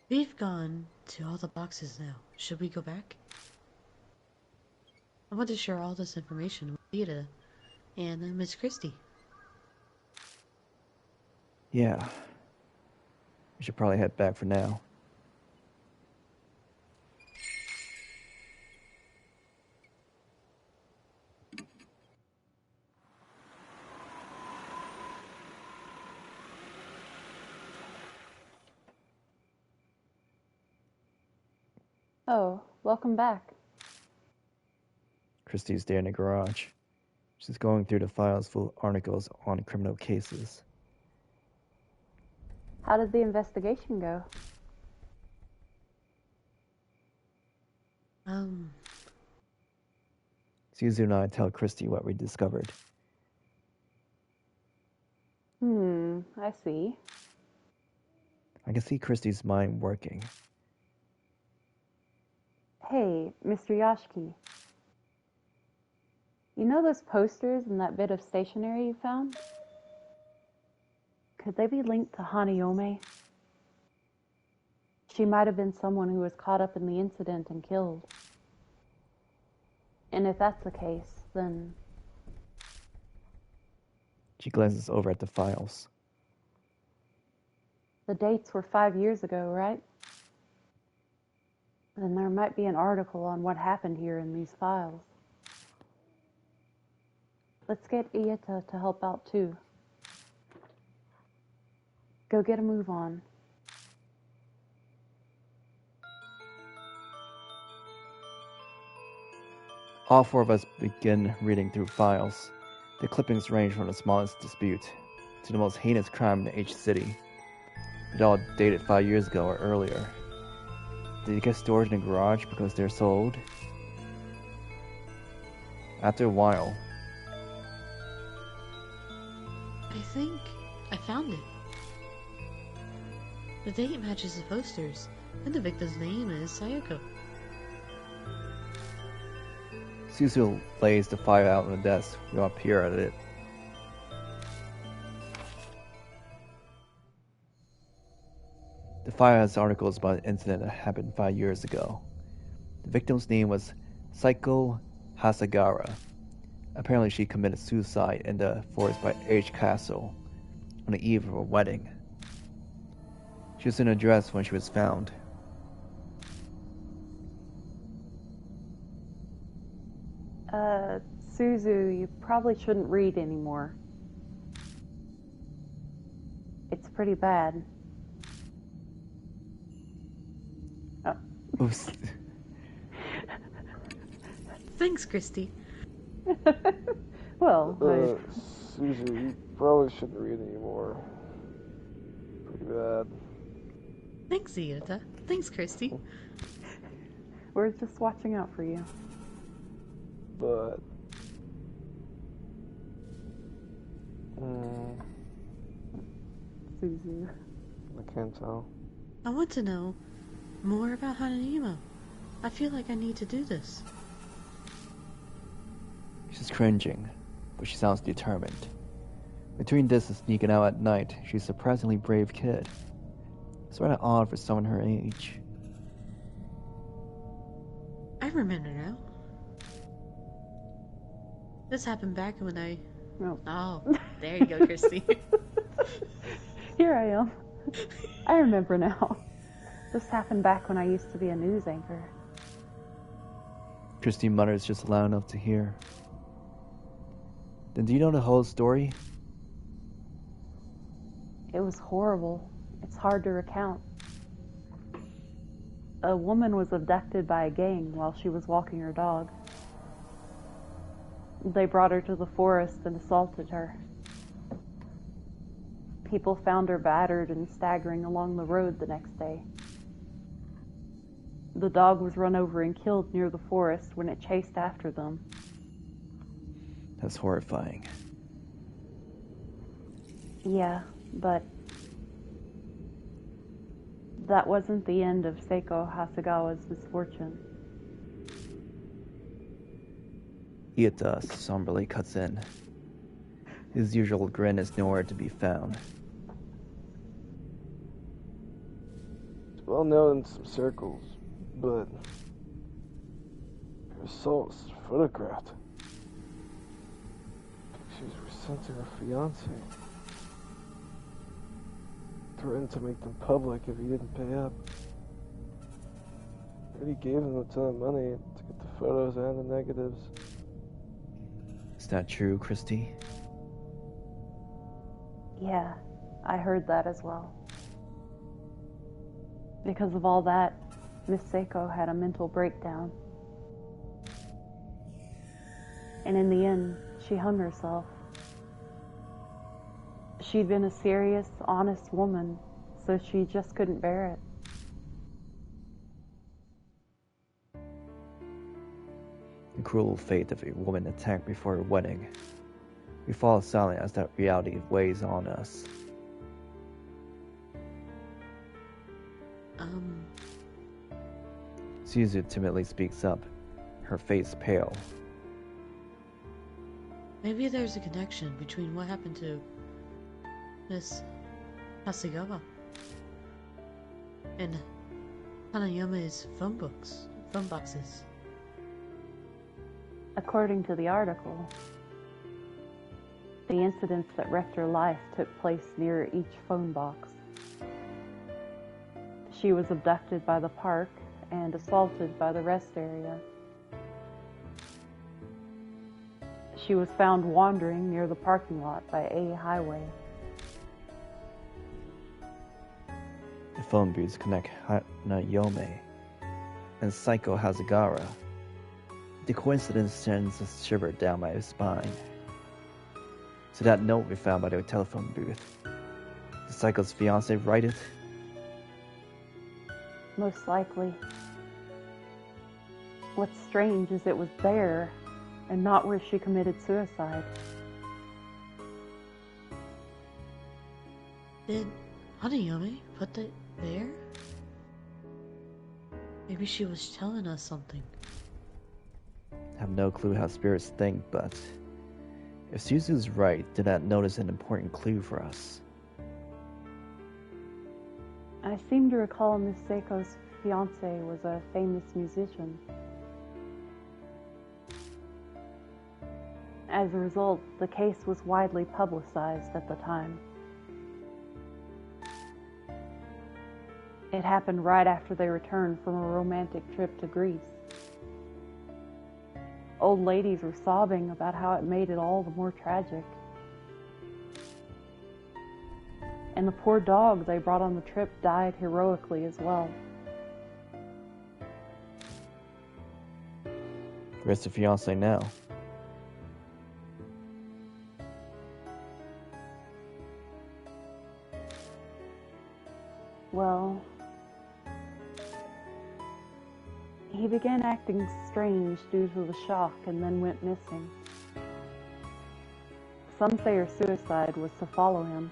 We've gone to all the boxes now. Should we go back? I want to share all this information with Eita and Miss Christie. Yeah. We should probably head back for now. Oh, welcome back. Christie's there in the garage. She's going through the files full of articles on criminal cases. How did the investigation go? Suzu and I tell Christie what we discovered. I see. I can see Christie's mind working. Hey, Mr. Yashiki. You know those posters and that bit of stationery you found? Could they be linked to Hanayome? She might have been someone who was caught up in the incident and killed. And if that's the case, then... She glances over at the files. The dates were 5 years ago, right? Then there might be an article on what happened here in these files. Let's get Eita to help out too. Go get a move on. All four of us begin reading through files. The clippings range from the smallest dispute to the most heinous crime in each city. It all dated 5 years ago or earlier. Did they get stored in a garage because they're so old? After a while, I think I found it. The date matches the posters, and the victim's name is Sayoko. Suzu lays the file out on the desk. We all peer at it. The file has articles about an incident that happened 5 years ago. The victim's name was Saiko Hasagara. Apparently she committed suicide in the forest by H Castle on the eve of a wedding. She was in a dress when she was found. Suzu, you probably shouldn't read anymore. It's pretty bad. Oh. Oops. Thanks, Christie. Well, Suzu, you probably shouldn't read anymore. Pretty bad. Thanks, Eita. Thanks, Christie. we're just watching out for you. But Suzu. I can't tell. I want to know more about Hanayome. I feel like I need to do this. She's cringing, but she sounds determined. Between this and sneaking out at night, she's a surprisingly brave kid. It's rather odd for someone her age. I remember now. This happened back when I... No. Oh, there you go, Christie. Here I am. I remember now. This happened back when I used to be a news anchor. Christie mutters just loud enough to hear. Then do you know the whole story? It was horrible. It's hard to recount. A woman was abducted by a gang while she was walking her dog. They brought her to the forest and assaulted her. People found her battered and staggering along the road the next day. The dog was run over and killed near the forest when it chased after them. That's horrifying. Yeah, but that wasn't the end of Seiko Hasagawa's misfortune. Eita somberly cuts in. His usual grin is nowhere to be found. It's well known in some circles, but her assault was photographed. Pictures were sent to her fiance. Threatened to make them public if he didn't pay up. Already gave him a ton of money to get the photos and the negatives. Is that true, Christie? Yeah, I heard that as well. Because of all that, Miss Seiko had a mental breakdown. And in the end, she hung herself. She'd been a serious, honest woman, so she just couldn't bear it. The cruel fate of a woman attacked before her wedding. We fall silent as that reality weighs on us. Suzu timidly speaks up, her face pale. Maybe there's a connection between what happened to Miss Hasegawa and Hanayome's phone boxes. According to the article, the incidents that wrecked her life took place near each phone box. She was abducted by the park and assaulted by the rest area. She was found wandering near the parking lot by A Highway. The phone booths connect Hanayome and Psycho Hazagara. The coincidence sends a shiver down my spine. So that note we found by the telephone booth, the Psycho's fiance write it? Most likely. What's strange is it was there and not where she committed suicide. Did Hanayome put it there? Maybe she was telling us something. I have no clue how spirits think, but if Suzu's right, then that note is an important clue for us. I seem to recall Miss Seiko's fiance was a famous musician. As a result, the case was widely publicized at the time. It happened right after they returned from a romantic trip to Greece. Old ladies were sobbing about how it made it all the more tragic. And the poor dog they brought on the trip died heroically as well. Where's the fiance now? Well, he began acting strange due to the shock and then went missing. Some say her suicide was to follow him.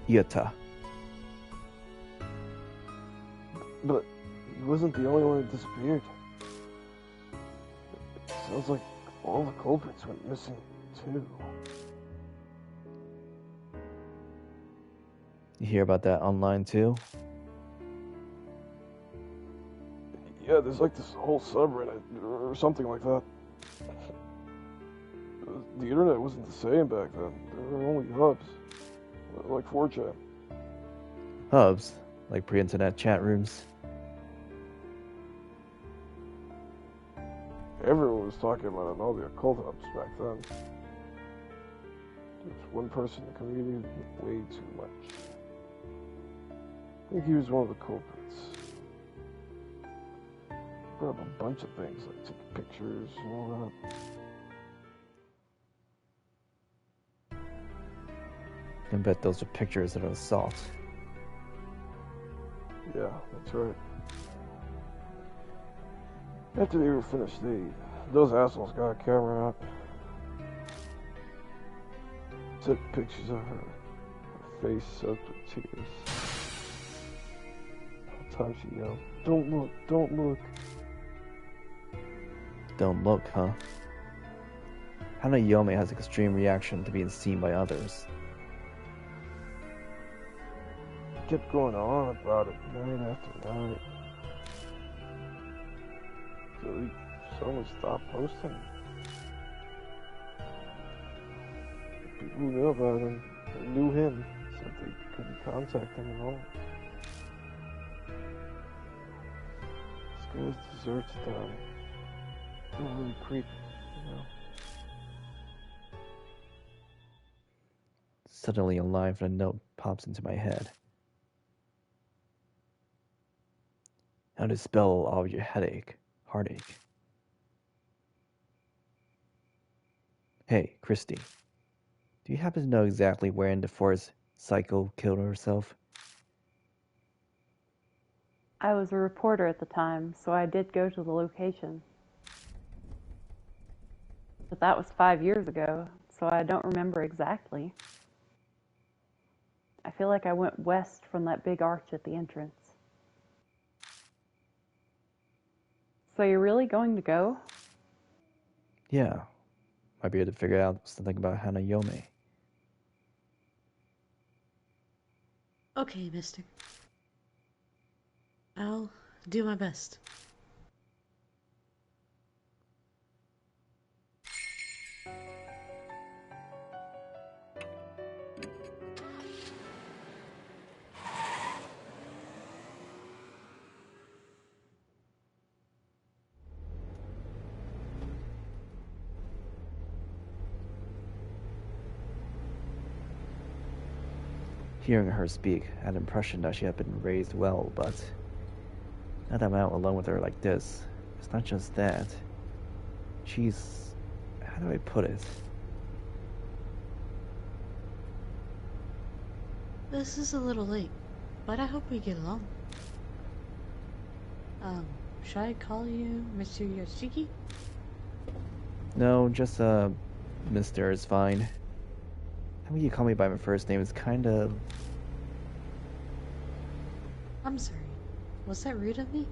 Eita. But he wasn't the only one who disappeared. It sounds like all the culprits went missing, too. You hear about that online too? Yeah, there's like this whole subreddit, or something like that. The internet wasn't the same back then. There were only hubs. Like 4chan. Hubs, like pre-internet chat rooms. Everyone was talking about it in all the occult hubs back then. There's one person in the community who did way too much. I think he was one of the culprits. Brought up a bunch of things, like taking pictures and all that. I bet those are pictures of an assault. Yeah, that's right. After they were finished, those assholes got a camera out. Took pictures of her face soaked with tears. The whole time she yelled, "Don't look, don't look." Don't look, huh? Hanayome has an extreme reaction to being seen by others. Kept going on about it night after night. So someone stopped posting. People who knew about him, or knew him, said they couldn't contact him at all. This guy's deserves to die. They're really creepy, you know. Suddenly a line from a note pops into my head. How to dispel all of your heartache. Hey, Christie, do you happen to know exactly where in the forest Psycho killed herself? I was a reporter at the time, so I did go to the location. But that was 5 years ago, so I don't remember exactly. I feel like I went west from that big arch at the entrance. So you're really going to go? Yeah, might be able to figure out something about Hanayome. Okay, mister. I'll do my best. Hearing her speak, I had the impression that she had been raised well, but now that I'm out alone with her like this, it's not just that. She's... how do I put it? This is a little late, but I hope we get along. Should I call you Mr. Yoshiki? No, just, Mr. is fine. Having you call me by my first name is kind of... I'm sorry. Was that rude of me?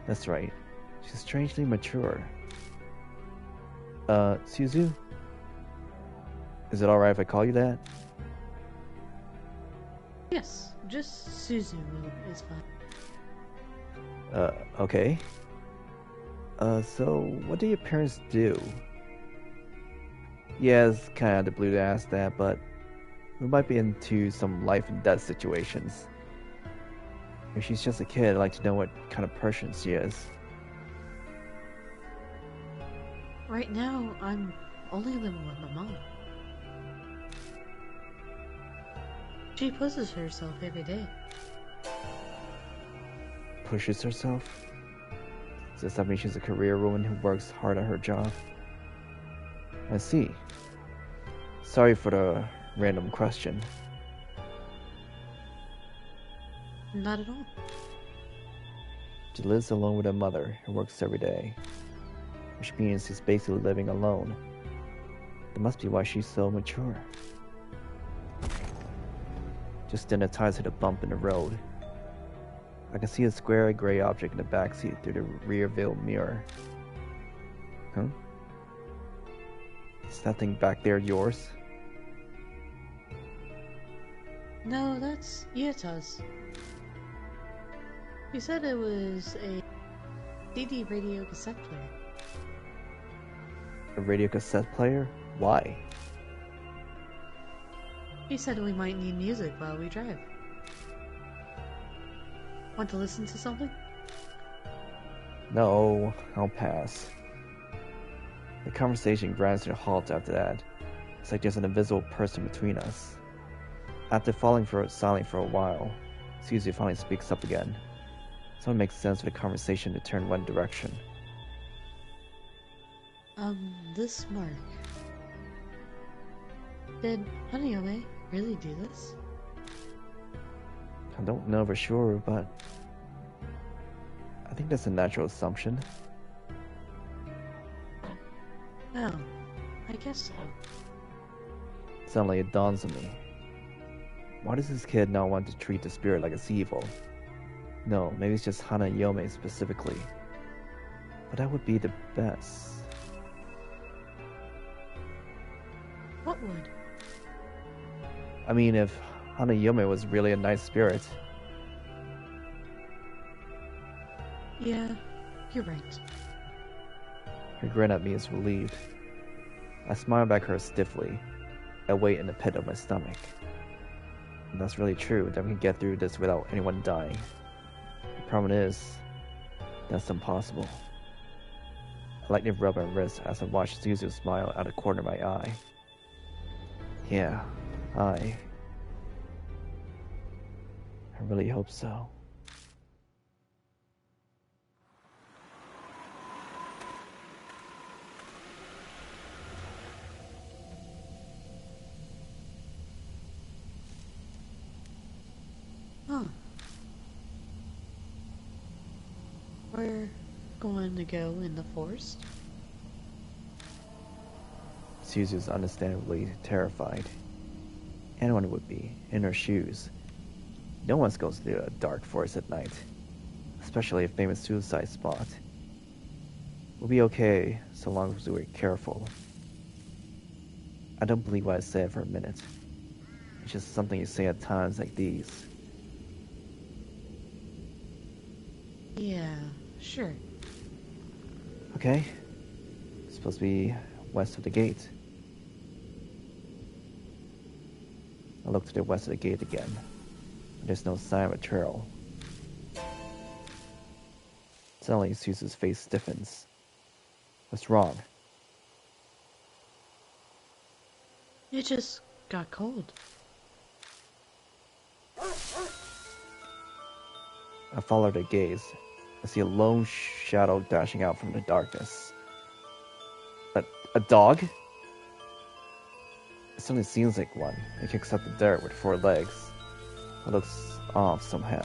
That's right. She's strangely mature. Suzu? Is it alright if I call you that? Yes, just Suzu is fine. Okay. So what do your parents do? Yeah, it's kinda out of the blue to ask that, but we might be into some life and death situations. If she's just a kid, I'd like to know what kind of person she is. Right now, I'm only living with my mom. She pushes herself every day. Pushes herself? Does that mean she's a career woman who works hard at her job? I see. Sorry for the random question. Not at all. She lives alone with her mother who works every day, which means she's basically living alone. That must be why she's so mature. Just then, the tires hit a bump in the road. I can see a square gray object in the backseat through the rear view mirror. Huh? Is that thing back there yours? No, that's Eita's. He said it was a CD radio cassette player. A radio cassette player? Why? He said we might need music while we drive. Want to listen to something? No, I'll pass. The conversation grinds to a halt after that. It's like there's an invisible person between us. After falling silent for a while, Suzu finally speaks up again. Something makes sense for the conversation to turn one direction. This mark. Did Hanayome really do this? I don't know for sure, but I think that's a natural assumption. Well, I guess so. Suddenly it dawns on me. Why does this kid not want to treat the spirit like it's evil? No, maybe it's just Hanayome specifically. But that would be the best. What would? I mean, if Hanayome was really a nice spirit. Yeah, you're right. Her grin at me is relieved. I smile back at her stiffly. I wait in the pit of my stomach. And that's really true, that we can get through this without anyone dying. The problem is, that's impossible. I lightly rub my wrist as I watch Suzu smile out of the corner of my eye. Yeah, I really hope so. Huh. We're going to go in the forest? Suzu's understandably terrified. Anyone would be, in her shoes. No one goes to a dark forest at night, especially a famous suicide spot. We'll be okay, so long as we're careful. I don't believe what I said for a minute. It's just something you say at times like these. Yeah, sure. Okay. It's supposed to be west of the gate. I look to the west of the gate again. There's no sign of a trail. Suddenly, Suzu's face stiffens. What's wrong? It just got cold. I follow their gaze. I see a lone shadow dashing out from the darkness. A dog? It certainly seems like one. It kicks up the dirt with 4 legs. It looks off somehow.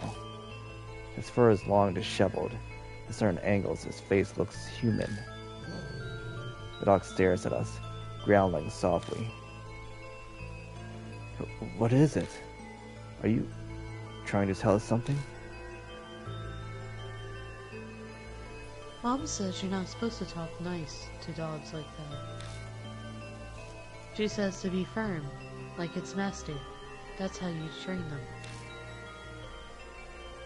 His fur is long and disheveled. At certain angles, his face looks human. The dog stares at us, growling softly. What is it? Are you trying to tell us something? Mom says you're not supposed to talk nice to dogs like that. She says to be firm, like its master. That's how you train them.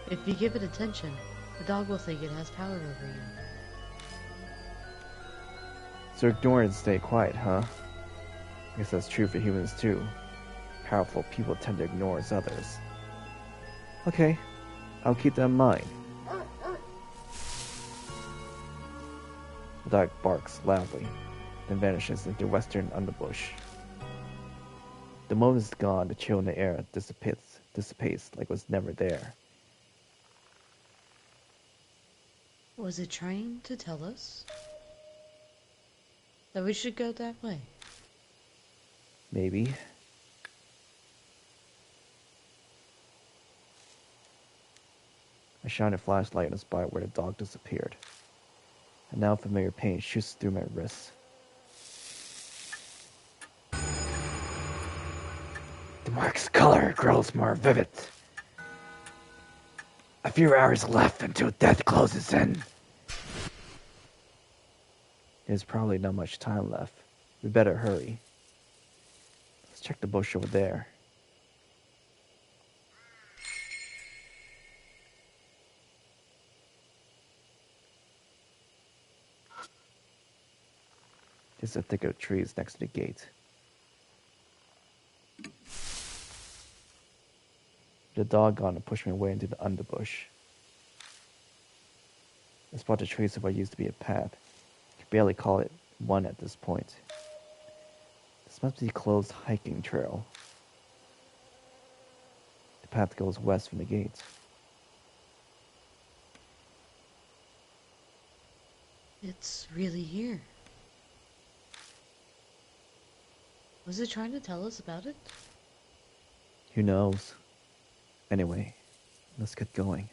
If you give it attention, the dog will think it has power over you. So ignore it and stay quiet, huh? I guess that's true for humans too. Powerful people tend to ignore others. Okay, I'll keep that in mind. The dog barks loudly, then vanishes into western underbush. The moment is gone, the chill in the air dissipates like it was never there. Was it trying to tell us that we should go that way? Maybe. I shine a flashlight on the spot where the dog disappeared. A now familiar pain shoots through my wrists. The mark's color grows more vivid. A few hours left until death closes in. There's probably not much time left. We better hurry. Let's check the bush over there. There's a thicket of trees next to the gate. The dog gone and pushed me away into the underbush. I spot the trees of what used to be a path. I can barely call it one at this point. This must be a closed hiking trail. The path goes west from the gate. It's really here. Was it trying to tell us about it? Who knows? Anyway, let's get going.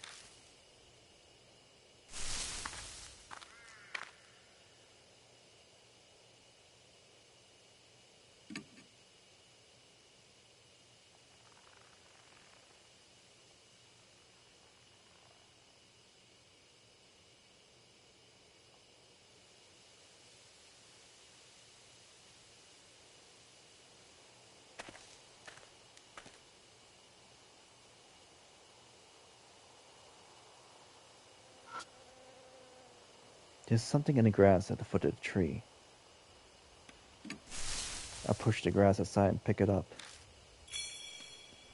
There's something in the grass at the foot of the tree. I push the grass aside and pick it up.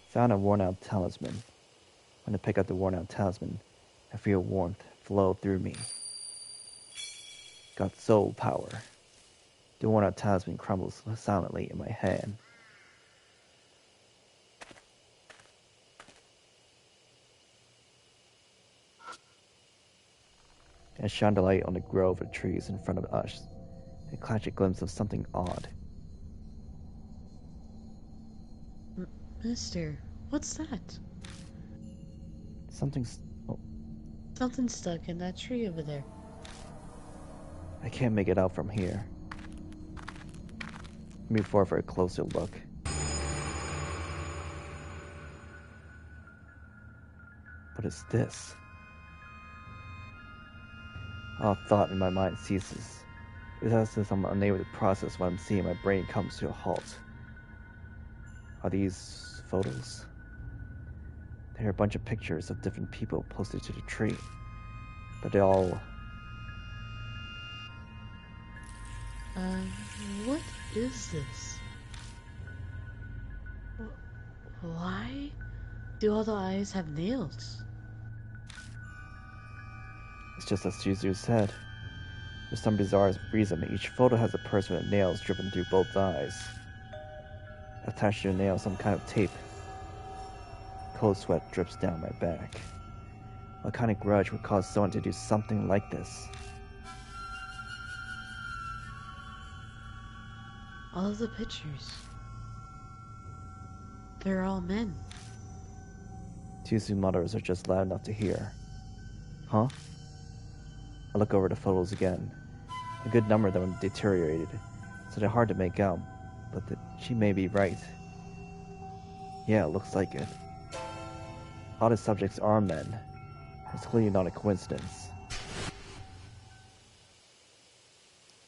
Found a worn-out talisman. When I pick up the worn-out talisman, I feel warmth flow through me. Got soul power. The worn-out talisman crumbles silently in my hand. I shine the light on the grove of trees in front of us. I catch a glimpse of something odd. Mister, what's that? Something's... Oh, Something stuck in that tree over there. I can't make it out from here. Move forward for a closer look. What is this? All thought in my mind ceases. It's as if I'm unable to process what I'm seeing. My brain comes to a halt. Are these photos? There are a bunch of pictures of different people posted to the tree. But they all... What is this? Why do all the eyes have nails? It's just as Suzu said. For some bizarre reason, each photo has a person with nails driven through both eyes. Attached to the nail, some kind of tape. Cold sweat drips down my back. What kind of grudge would cause someone to do something like this? All of the pictures. They're all men. Two mutters are just loud enough to hear. Huh? I look over the photos again. A good number of them deteriorated, so they're hard to make out, but she may be right. Yeah, it looks like it. All the subjects are men. It's clearly not a coincidence.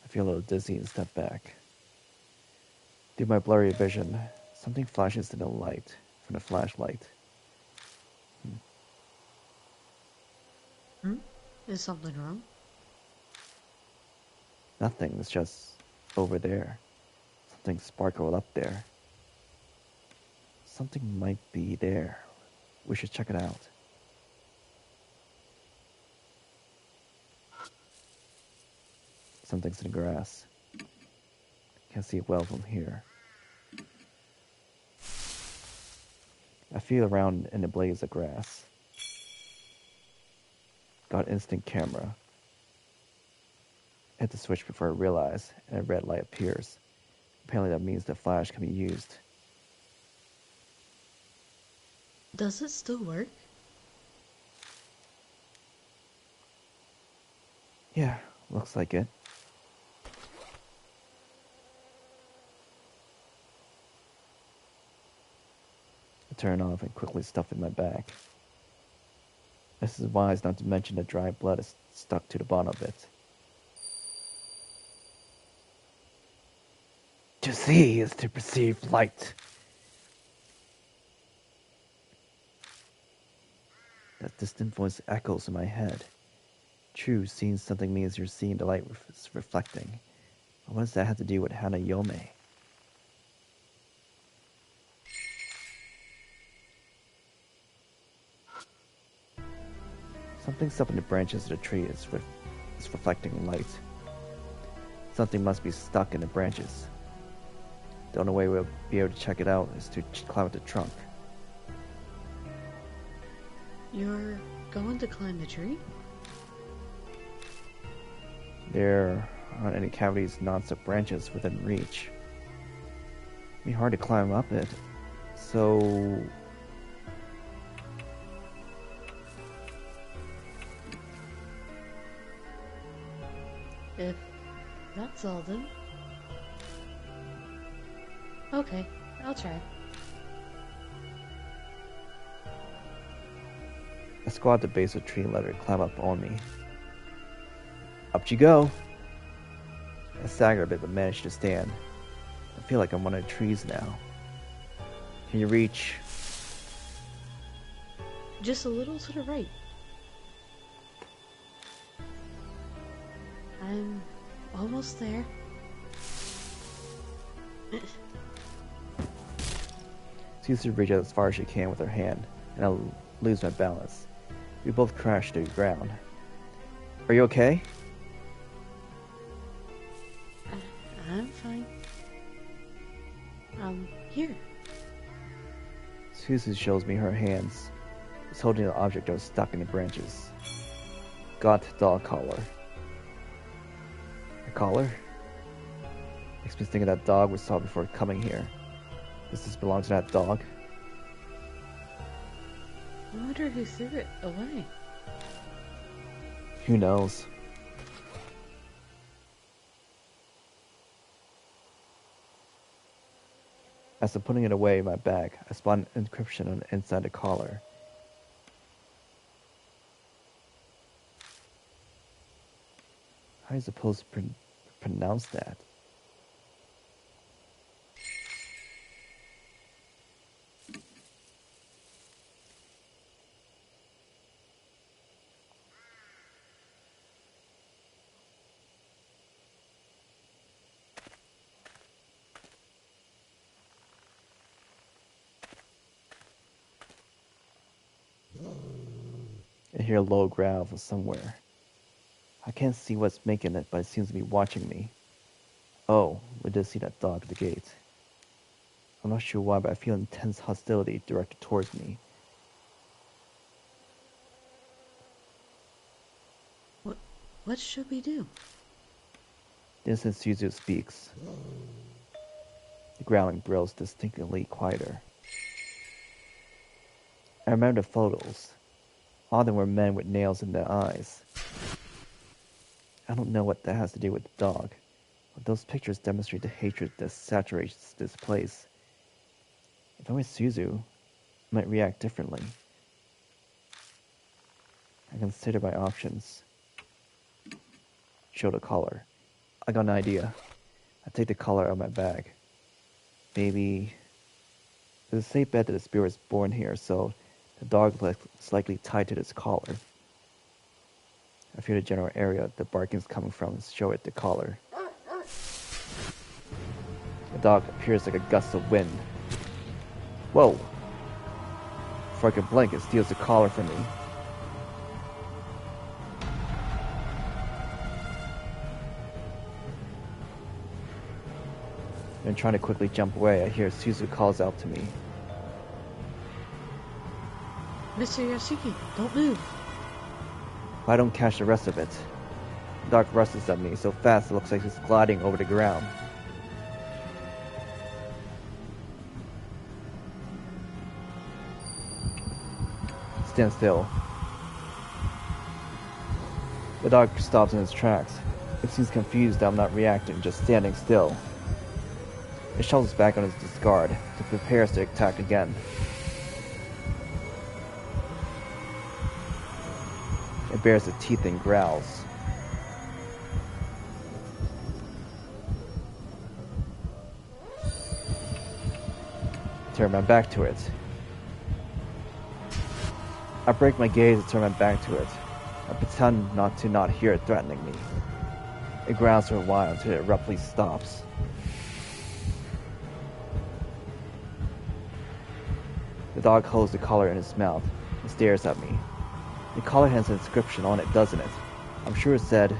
I feel a little dizzy and step back. Through my blurry vision, something flashes in the light from the flashlight. Is something wrong? Nothing, it's just over there. Something sparkled up there. Something might be there. We should check it out. Something's in the grass. Can't see it well from here. I feel around in the blaze of grass. Got instant camera. Hit the switch before I realize, and a red light appears. Apparently that means the flash can be used. Does it still work? Yeah, looks like it. I turn off and quickly stuff in my bag. This is wise not to mention the dry blood is stuck to the bottom of it. To see is to perceive light. That distant voice echoes in my head. True, seeing something means you're seeing the light reflecting. But what does that have to do with Hanayome? Something's up in the branches of the tree is reflecting light. Something must be stuck in the branches. The only way we'll be able to check it out is to climb up the trunk. You're going to climb the tree? There aren't any cavities, knots, or branches within reach. It'd be hard to climb up it. So... If that's all, then. Okay, I'll try. I squat at the base of the tree and let her climb up on me. Up you go! I stagger a bit but manage to stand. I feel like I'm on the trees now. Can you reach? Just a little to the right. I'm almost there. Susie reaches out as far as she can with her hand, and I lose my balance. We both crash to the ground. Are you okay? I'm fine. Here. Susie shows me her hands. It's holding an object that was stuck in the branches. Got dog collar. A collar? Makes me think of that dog we saw before coming here. Does this belong to that dog? I wonder who threw it away. Who knows? As I'm putting it away in my bag, I spot an inscription on the inside the collar. How are you supposed to pronounce that? I hear a low growl from somewhere. I can't see what's making it, but it seems to be watching me. Oh, we did see that dog at the gate. I'm not sure why, but I feel intense hostility directed towards me. What should we do? This is Suzu speaks. The growling grows distinctly quieter. I remember the photos. All of them were men with nails in their eyes. I don't know what that has to do with the dog, but those pictures demonstrate the hatred that saturates this place. If I were Suzu, I might react differently. I consider my options. Show the collar. I got an idea. I take the collar out of my bag. Maybe there's a safe bet that the spirit was born here, so the dog is likely tied to this collar. I feel the general area the barking is coming from and show it the collar. The dog appears like a gust of wind. Whoa! Before I can blink, it steals the collar from me. And trying to quickly jump away, I hear Suzu calls out to me. Mr. Yasuki, don't move. If I don't catch the rest of it, the dog rushes at me so fast it looks like he's gliding over the ground. Stand still. The dog stops in its tracks. It seems confused that I'm not reacting, just standing still. It shuffles back on its discard to prepare to attack again. It bares its teeth and growls. Turn my back to it. I break my gaze and turn my back to it. I pretend not to hear it threatening me. It growls for a while until it abruptly stops. The dog holds the collar in its mouth and stares at me. The collar has an inscription on it, doesn't it? I'm sure it said...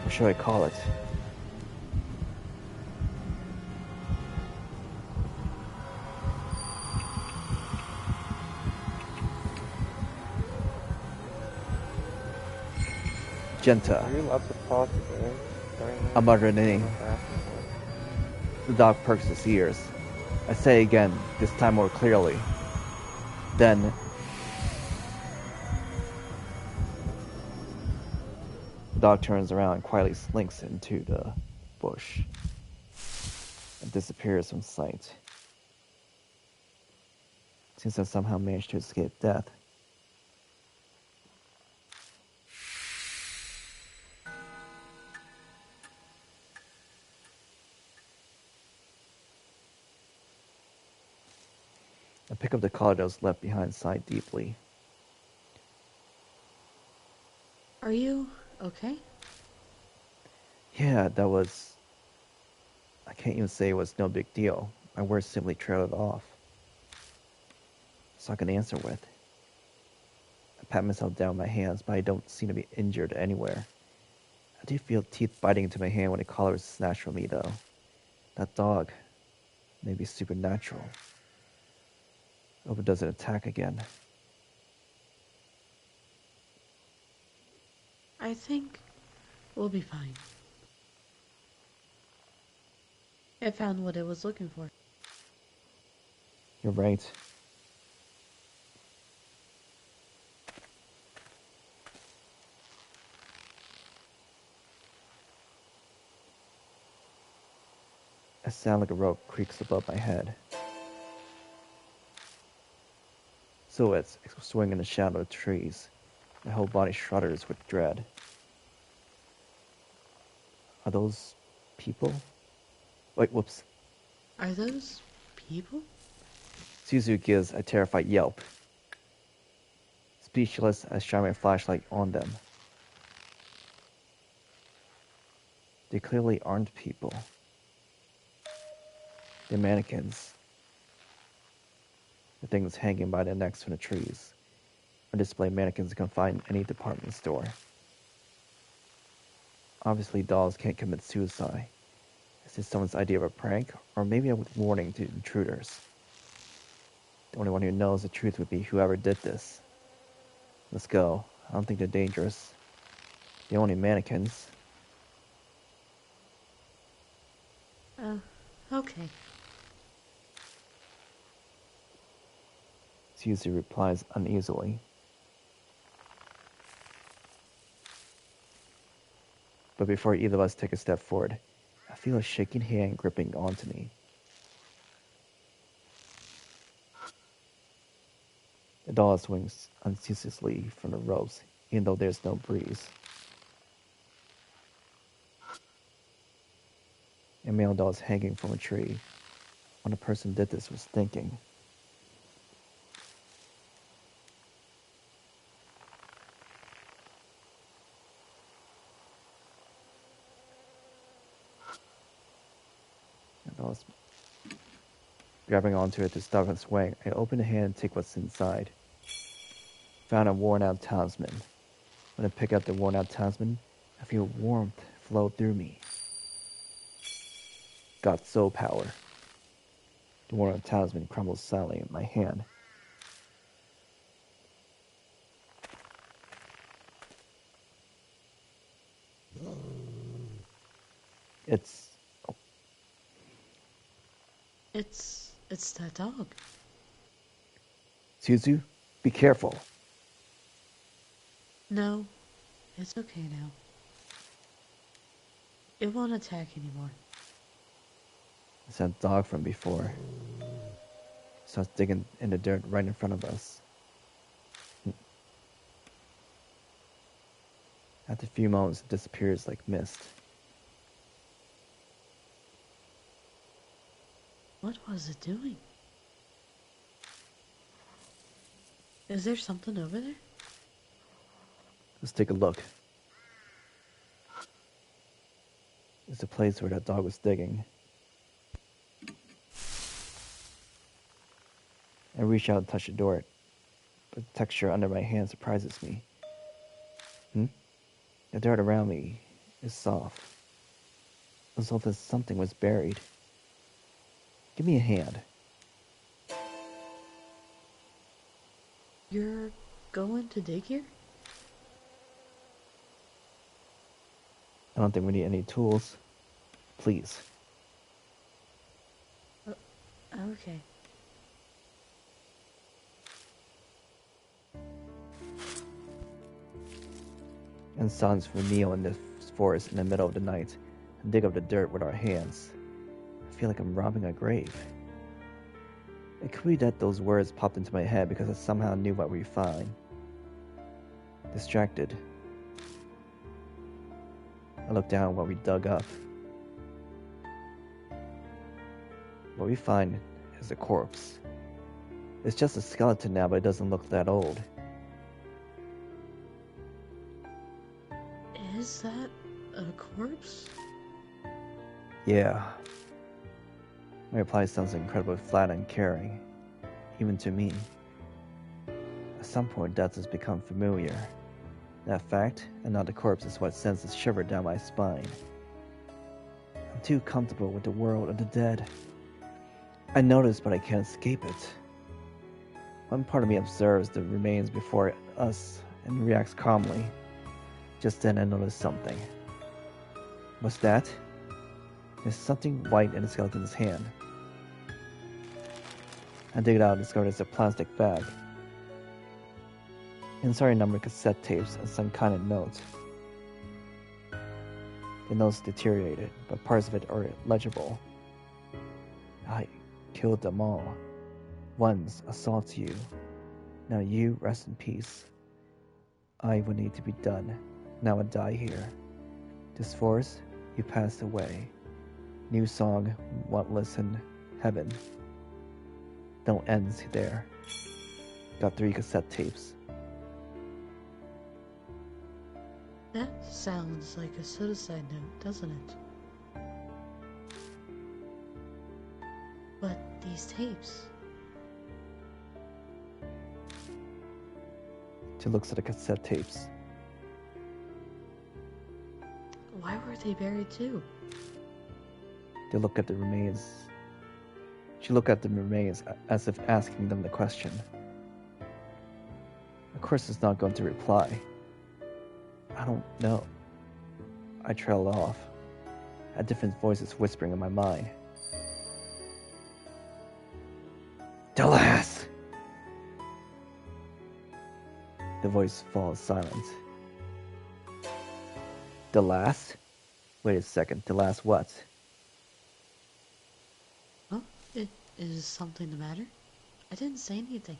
What should I call it? Genta. Are you allowed to talk again? I mutter a name. The dog perks its ears. I say again, this time more clearly. Then... The dog turns around and quietly slinks into the bush and disappears from sight. Seems to have somehow managed to escape death. I pick up the collar that was left behind, sigh deeply. Are you okay? Yeah, that was... I can't even say it was no big deal. My words simply trailed off. So I can answer with. I pat myself down with my hands, but I don't seem to be injured anywhere. I do feel teeth biting into my hand when the collar was snatched from me, though. That dog may be supernatural. I hope it doesn't attack again. I think we'll be fine. It found what it was looking for. You're right. A sound like a rope creaks above my head. Silhouettes swing in the shadow of trees. My whole body shudders with dread. Are those people? Wait, whoops. Are those people? Suzu gives a terrified yelp. Speechless, I shine my flashlight on them. They clearly aren't people. They're mannequins. The things hanging by their necks from the trees. Or display mannequins you can find in any department store. Obviously, dolls can't commit suicide. Is this someone's idea of a prank? Or maybe a warning to intruders? The only one who knows the truth would be whoever did this. Let's go. I don't think they're dangerous. They're only mannequins. Okay. Susie replies uneasily. But before either of us take a step forward, I feel a shaking hand gripping onto me. The doll swings unceasingly from the ropes, even though there's no breeze. A male doll is hanging from a tree. When the person did this was thinking. The doll is grabbing onto it to stop it swaying. I open the hand and take what's inside. Found a worn-out talisman. When I pick up the worn-out talisman, I feel warmth flow through me. Got soul power. The worn-out talisman crumbles silently in my hand. It's that dog. Suzu, be careful. No, it's okay now. It won't attack anymore. It's that dog from before. Starts digging in the dirt right in front of us. After a few moments, it disappears like mist. What was it doing? Is there something over there? Let's take a look. It's the place where that dog was digging. I reach out and touch the door, but the texture under my hand surprises me. The dirt around me is soft, as though something was buried. Give me a hand. You're going to dig here? I don't think we need any tools. Please. Okay. And sons will kneel in this forest in the middle of the night and dig up the dirt with our hands. I feel like I'm robbing a grave. It could be that those words popped into my head because I somehow knew what we'd find. Distracted, I look down at what we dug up. What we find is a corpse. It's just a skeleton now, but it doesn't look that old. Is that a corpse? Yeah. My reply sounds incredibly flat and caring, even to me. At some point, death has become familiar. That fact, and not the corpse, is what sends a shiver down my spine. I'm too comfortable with the world of the dead. I notice, but I can't escape it. One part of me observes the remains before us and reacts calmly. Just then I notice something. What's that? There's something white in the skeleton's hand. I dig it out and discover it's a plastic bag. Inside a number of cassette tapes and some kind of note. The note's deteriorated, but parts of it are legible. I killed them all. One's assault you. Now you rest in peace. I would need to be done. Now I die here. This forest, you passed away. New song, won't listen, heaven. Don't end there. Got 3 cassette tapes. That sounds like a suicide note, doesn't it? But these tapes... She looks at the cassette tapes. Why were they buried too? They look at the remains. She looked at the remains as if asking them the question. Of course it's not going to reply. I don't know. I trailed off. I had different voices whispering in my mind. The last! The voice falls silent. The last? Wait a second, the last what? Oh, is something the matter? I didn't say anything.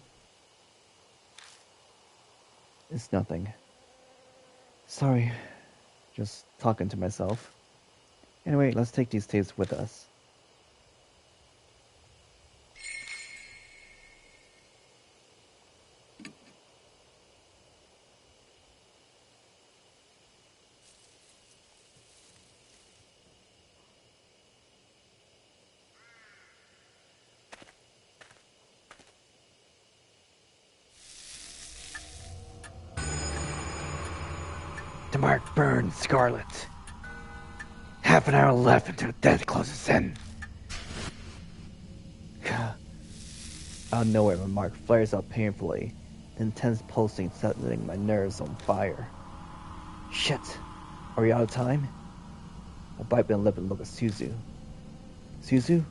It's nothing. Sorry. Just talking to myself. Anyway, let's take these tapes with us. The mark burns scarlet. Half an hour left until death closes in. Out of nowhere, my mark flares up painfully, the intense pulsing setting my nerves on fire. Shit! Are we out of time? I bite my lip and look at Suzu. Suzu?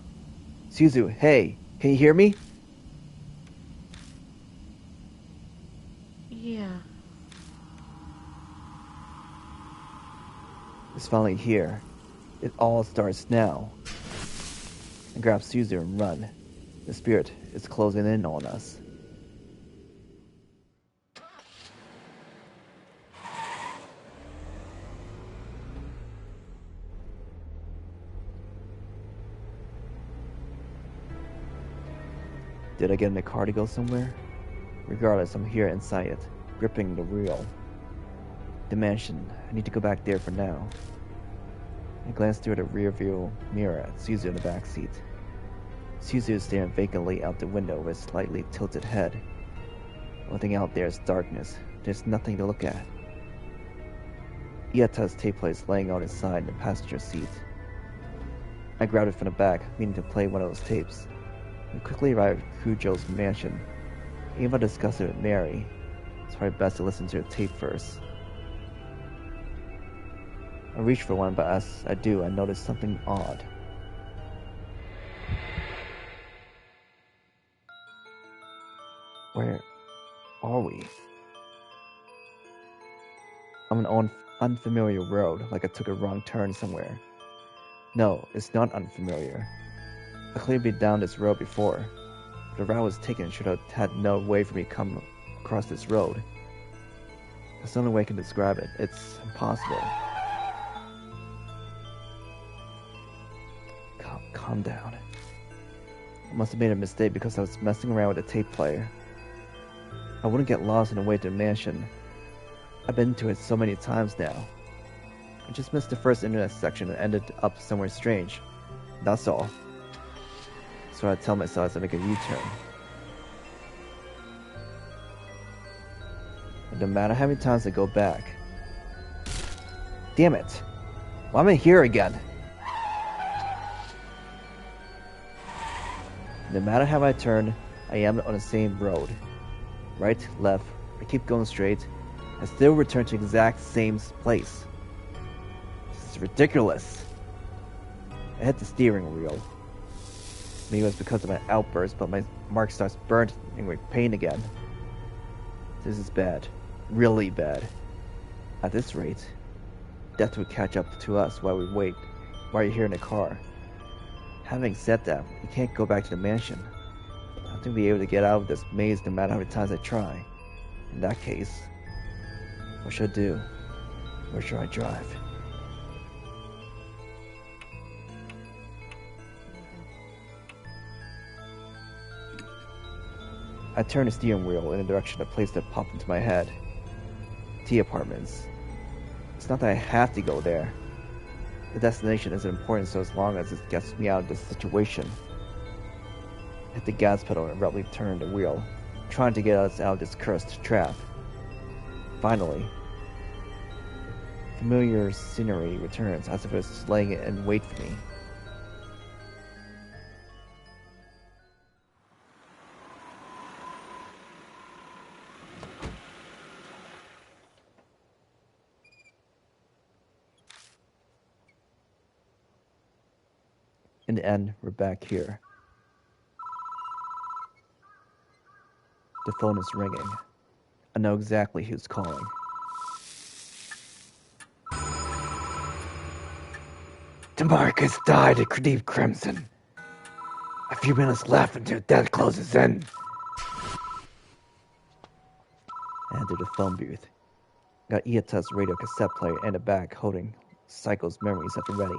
Suzu, hey! Can you hear me? Yeah. It's finally here. It all starts now. I grab Suzu and run. The spirit is closing in on us. Did I get in the car to go somewhere? Regardless, I'm here inside it, gripping the wheel. The mansion. I need to go back there for now. I glanced through the rearview mirror at Suzu in the back seat. Suzu is staring vacantly out the window with a slightly tilted head. One thing out there is darkness. There's nothing to look at. Eita's tape player is laying on his side in the passenger seat. I grabbed it from the back, meaning to play one of those tapes. We quickly arrived at Kujo's mansion. Even if I discussed it with Mary, it's probably best to listen to the tape first. I reach for one, but as I do, I notice something odd. Where are we? I'm on an unfamiliar road, like I took a wrong turn somewhere. No, it's not unfamiliar. I clearly been down this road before. The route was taken should have had no way for me to come across this road. That's the only way I can describe it. It's impossible. Calm down. I must have made a mistake because I was messing around with the tape player. I wouldn't get lost on the way to the mansion. I've been to it so many times now. I just missed the first internet section and ended up somewhere strange. That's all. So I tell myself as I make a U-turn. But no matter how many times I go back... Damn it! Why am I here again? No matter how I turn, I am on the same road. Right, left, I keep going straight. I still return to the exact same place. This is ridiculous. I hit the steering wheel. Maybe it was because of my outburst, but my mark starts burning with pain again. This is bad. Really bad. At this rate, death would catch up to us while we wait, while you're here in the car. Having said that, we can't go back to the mansion. I have to be able to get out of this maze no matter how many times I try. In that case, what should I do? Where should I drive? I turn the steering wheel in the direction of a place that popped into my head. T apartments. It's not that I have to go there. The destination isn't important so as long as it gets me out of this situation. I hit the gas pedal and abruptly turned the wheel, trying to get us out of this cursed trap. Finally, familiar scenery returns as if it was laying in wait for me. In the end, we're back here. The phone is ringing. I know exactly who's calling. DeMarcus died at Deep Crimson. A few minutes left until death closes in. I entered the phone booth. Got Eita's radio cassette player in the bag, holding Psycho's memories at the ready.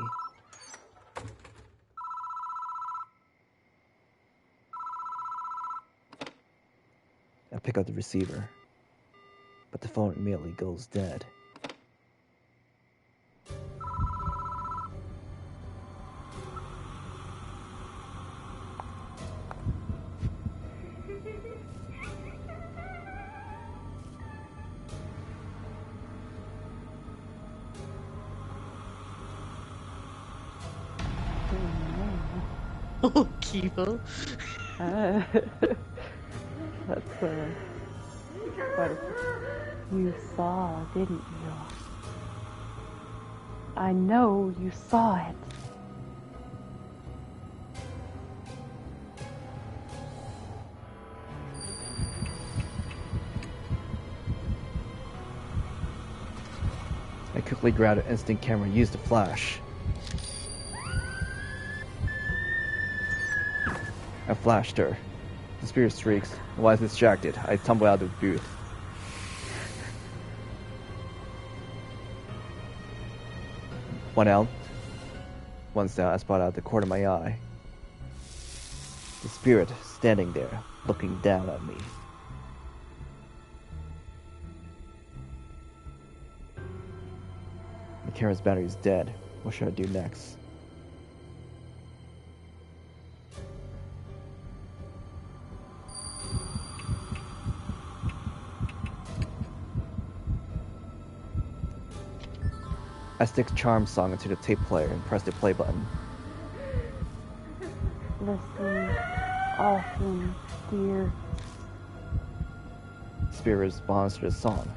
I pick up the receiver, but the phone immediately goes dead. Oh, keebo. That's quite a... You saw, didn't you? I know you saw it. I quickly grabbed an instant camera and used the flash. I flashed her. The spirit shrieks. While I was distracted, I tumbled out of the booth. One out. Once down, I spotted out the corner of my eye. The spirit standing there, looking down at me. The camera's battery is dead. What should I do next? I stick Charm Song into the tape player and press the play button. Listen, often, dear. Spirit responds to the song.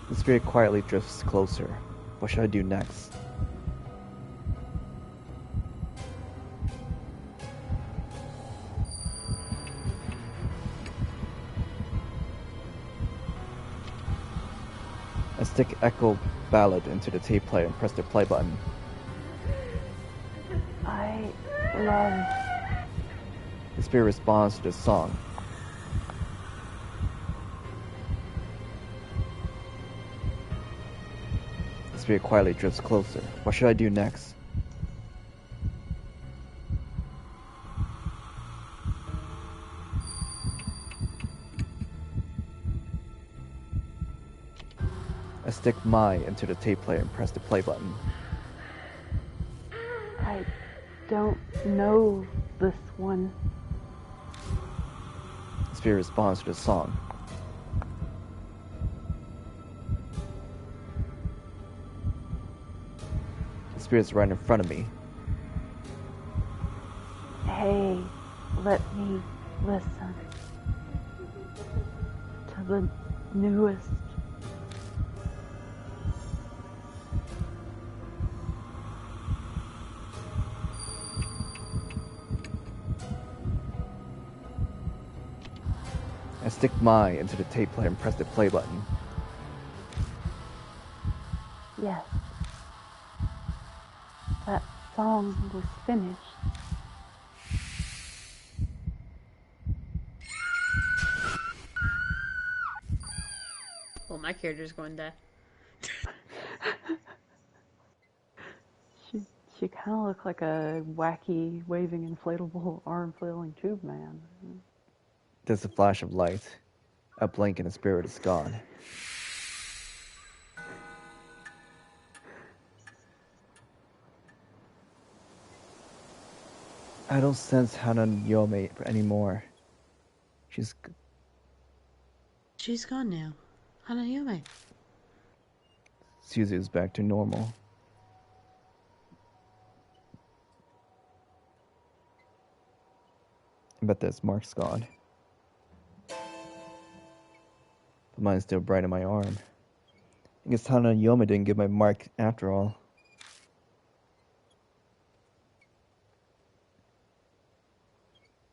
The spirit quietly drifts closer. What should I do next? I stick Echo Ballad into the tape player and press the play button. I love... The spirit responds to the song. The spirit quietly drifts closer. What should I do next? I stick Mai into the tape player and press the play button. I don't know this one. The spirit responds to the song. The spirit's right in front of me. Hey, let me listen to the newest. I stick Mai into the tape player and press the play button. Yes. That song was finished. Well, my character's going to die. She kind of looked like a wacky, waving, inflatable, arm flailing tube man. There's a flash of light. I blink and the spirit is gone. I don't sense Hanayome anymore. She's gone now. Hanayome. Suzu's back to normal. But this Mark's gone. But mine's still bright in my arm. I guess Hanayome didn't get my mark after all.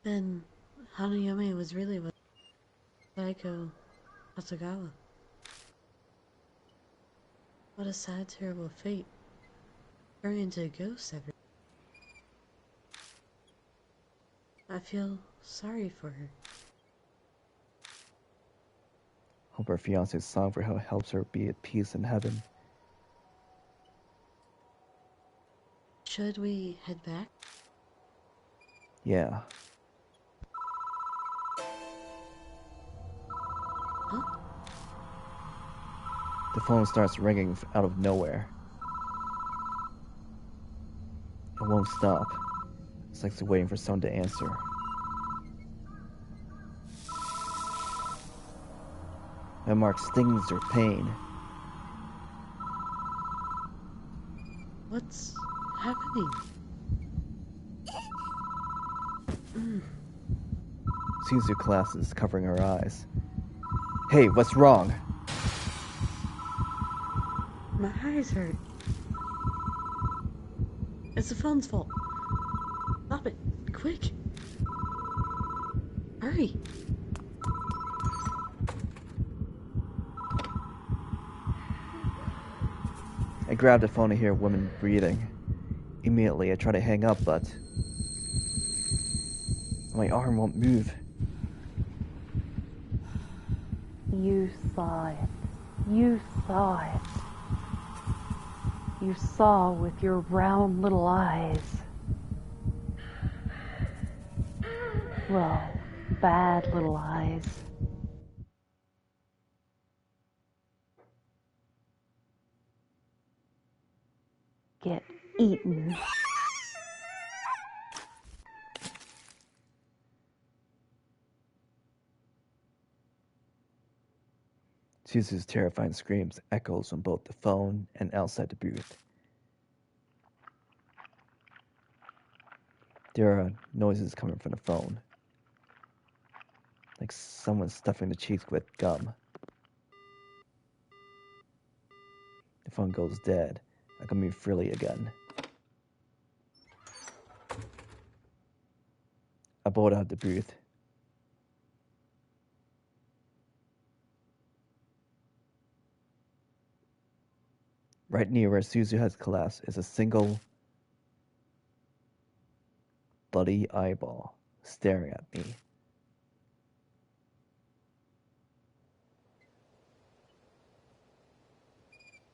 Then Hanayome was really with Saiko Asagawa. What a sad, terrible fate. Turning into a ghost every. I feel sorry for her. Hope her fiance's song for her helps her be at peace in heaven. Should we head back? Yeah. Huh? The phone starts ringing out of nowhere. It won't stop. It's like it's waiting for someone to answer. My mark stings her pain. What's happening? Suzu collapses, covering her eyes. Hey, what's wrong? My eyes hurt. It's the phone's fault. Stop it. Quick. Hurry. I grab the phone to hear women breathing. Immediately, I try to hang up, but my arm won't move. You saw it. You saw it. You saw with your round little eyes. Well, bad little eyes. Get eaten. Suzu's terrifying screams echoes from both the phone and outside the booth. There are noises coming from the phone, like someone stuffing the cheeks with gum. The phone goes dead. I can move freely again. I bolt out the booth. Right near where Suzu has collapsed is a single bloody eyeball staring at me.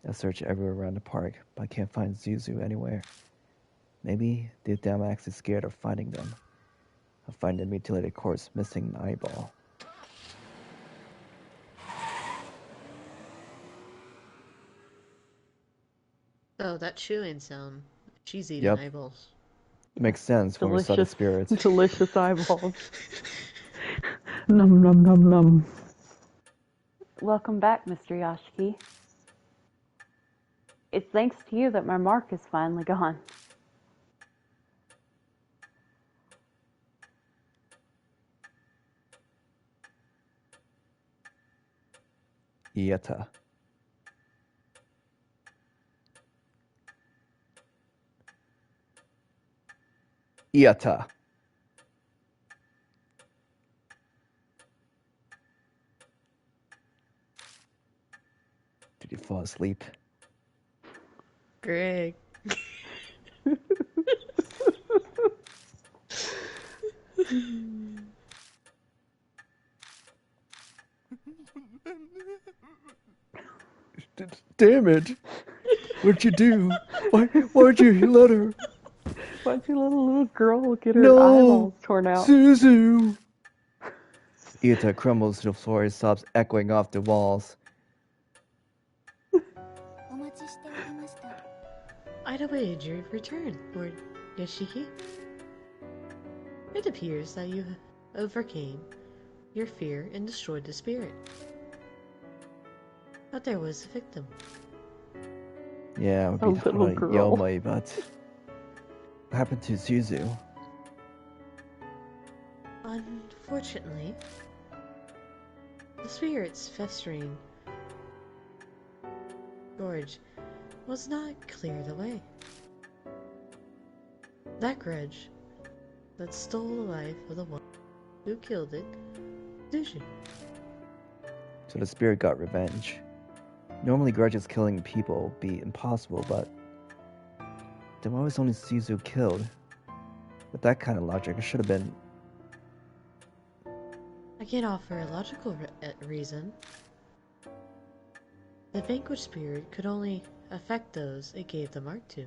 I search everywhere around the park, but I can't find Suzu anywhere. Maybe the damn axe is scared of finding them. I'll find the mutilated corpse missing an eyeball. Oh, that chewing sound. She's eating Yep. eyeballs. Makes sense when we saw the spirits. Delicious eyeballs. Num num num num. Welcome back, Mr. Yashiki. It's thanks to you that my mark is finally gone. Eita. Eita. Did you fall asleep? Greg. Damn it! What'd you do? Why'd you let her? Why'd you let a little girl get her No! eyeballs torn out? Suzu! Eita crumbles to the floor, his sobs echoing off the walls. I'd awaited your return, Lord Yashiki. It appears that you overcame your fear and destroyed the spirit. But there was a victim. Yeah, it would be A little girl. Hanayome, but what happened to Suzu? Unfortunately, the spirit's festering gorge was not cleared away. That grudge that stole the life of the one who killed it, Sushi. So the spirit got revenge. Normally grudges killing people would be impossible, but then why was only Suzu killed? With that kind of logic, it should have been... I can't offer a logical reason. The vanquished spirit could only affect those it gave the mark to.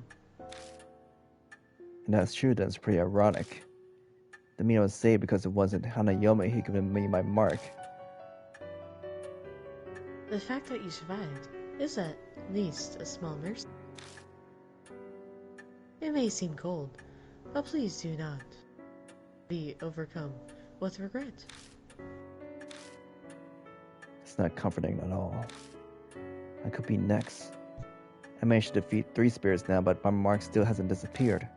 And that's true, then it's pretty ironic. The mean was saved because it wasn't Hanayome who gave me my mark. The fact that you survived is at least a small mercy. It may seem cold, but please do not be overcome with regret. It's not comforting at all. I could be next. I managed to defeat 3 spirits now, but my mark still hasn't disappeared.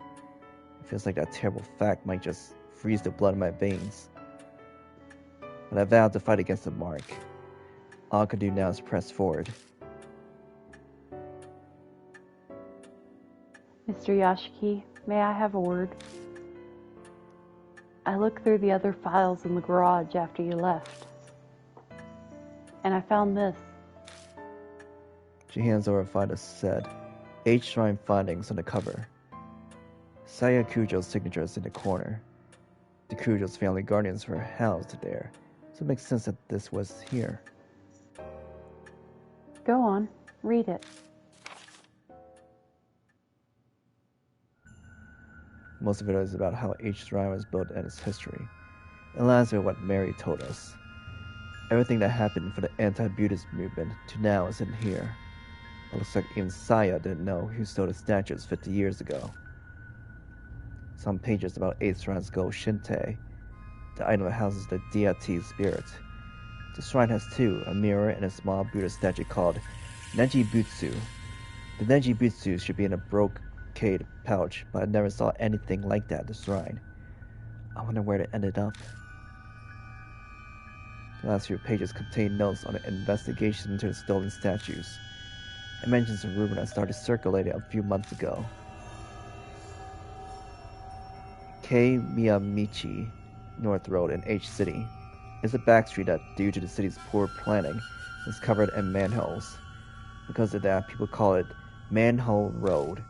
It feels like that terrible fact might just freeze the blood in my veins. But I vowed to fight against the mark. All I could do now is press forward. Mr. Yashiki, may I have a word? I looked through the other files in the garage after you left, and I found this. She hands over a file that said, H Shrine Findings on the cover. Saya Kujo's signature is in the corner. The Kujo's family guardians were housed there, so it makes sense that this was here. Go on, read it. Most of it is about how H Shrine was built and its history. It aligns with what Mary told us. Everything that happened for the anti-Buddhist movement to now is in here. It looks like even Saya didn't know who stole the statues 50 years ago. Some pages about H Shrine's Go Shinte. The item that houses the deity spirit. The shrine has 2, a mirror and a small Buddha statue called Nejibutsu. The Nejibutsu should be in a brocade pouch, but I never saw anything like that at the shrine. I wonder where it ended up. The last few pages contain notes on an investigation into the stolen statues. It mentions a rumor that started circulating a few months ago. K. Miyamichi North Road in H City is a back street that, due to the city's poor planning, is covered in manholes. Because of that, people call it Manhole Road.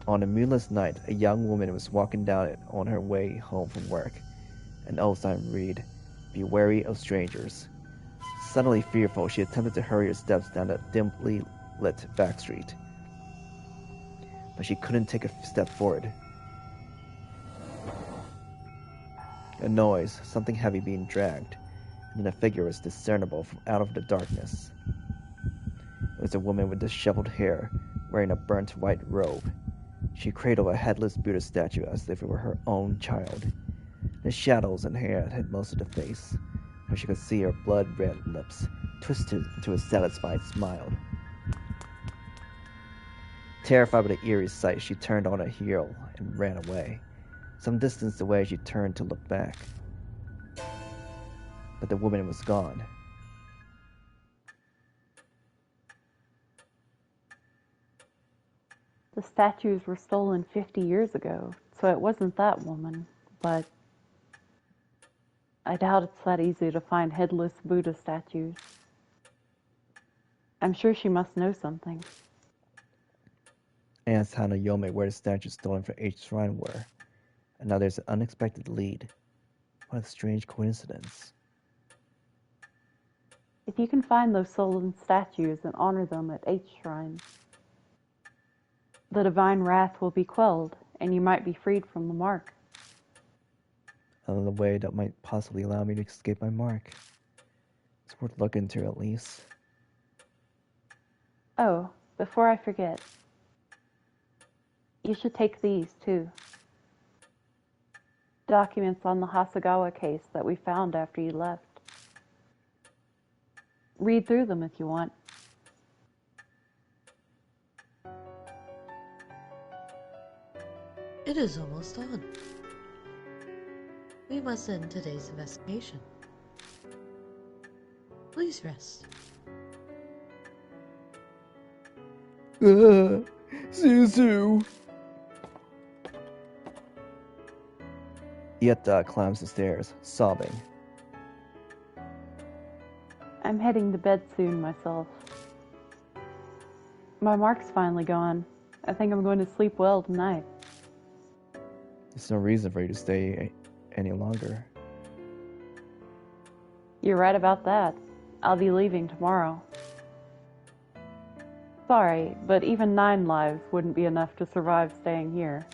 On a moonless night, a young woman was walking down it on her way home from work. An old sign read, "Be wary of strangers." Suddenly fearful, she attempted to hurry her steps down the dimly lit back street. But she couldn't take a step forward. A noise, something heavy being dragged, and then a figure was discernible from out of the darkness. It was a woman with disheveled hair, wearing a burnt white robe. She cradled a headless Buddha statue as if it were her own child. The shadows and hair hid most of the face, but she could see her blood-red lips twisted into a satisfied smile. Terrified by the eerie sight, she turned on a heel and ran away. Some distance away, she turned to look back. But the woman was gone. The statues were stolen 50 years ago, so it wasn't that woman, but I doubt it's that easy to find headless Buddha statues. I'm sure she must know something. I asked Hanayome where the statues stolen from H Shrine were, and now there's an unexpected lead. What a strange coincidence. If you can find those stolen statues and honor them at H Shrine, the divine wrath will be quelled, and you might be freed from the mark. Another way that might possibly allow me to escape my mark. It's worth looking into at least. Oh, before I forget, you should take these too. Documents on the Hasegawa case that we found after you left. Read through them if you want. It is almost dawn. We must end today's investigation. Please rest. Zuzu! Eita climbs the stairs, sobbing. I'm heading to bed soon myself. My mark's finally gone. I think I'm going to sleep well tonight. There's no reason for you to stay any longer. You're right about that. I'll be leaving tomorrow. Sorry, but even 9 lives wouldn't be enough to survive staying here.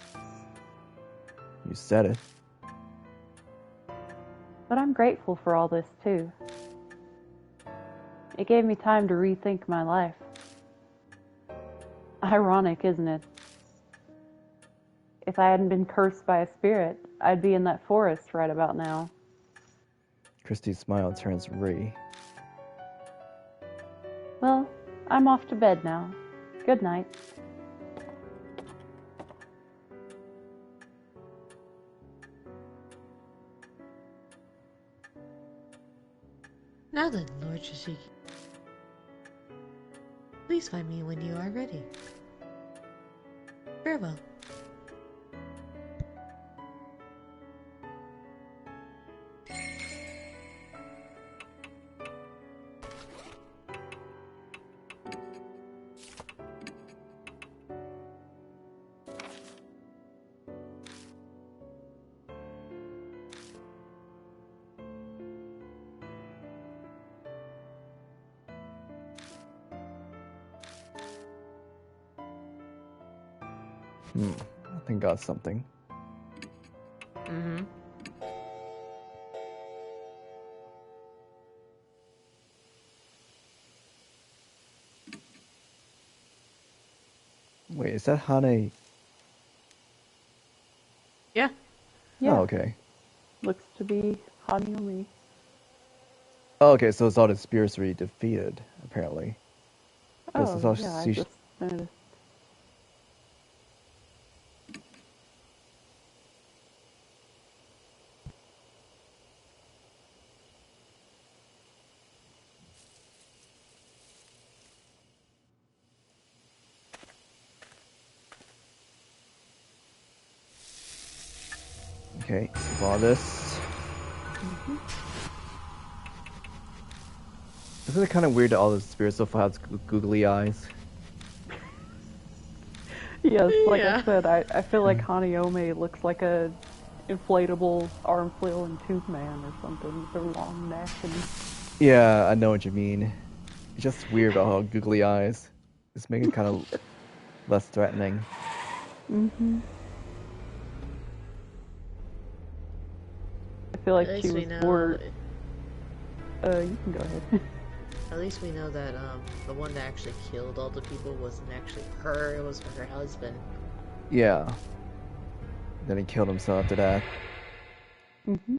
You said it. But I'm grateful for all this too. It gave me time to rethink my life. Ironic, isn't it? If I hadn't been cursed by a spirit, I'd be in that forest right about now. Christie's smile turns wry. Well, I'm off to bed now. Good night. Now then, Lord Shishiki. Please find me when you are ready. Farewell. I think got something. Mm-hmm. Wait, is that Hane? Yeah. Yeah, Oh, okay. looks to be Hanayome. Oh, okay, so it's all the spirits already defeated, apparently. This is Oh, all yeah, I she- just noticed. Okay, save all this. Isn't it kind of weird that all the spirits so far have googly eyes? Yes, like Yeah. I said, I feel like Hanayome looks like a inflatable arm flail and tooth man or something with a long neck and Yeah, I know what you mean. It's just weird about how googly eyes. Just make it kind of less threatening. I feel like At she least we was know. more. You can go ahead. At least we know that the one that actually killed all the people wasn't actually her. It was her husband. Yeah. Then he killed himself after that. Mm-hmm.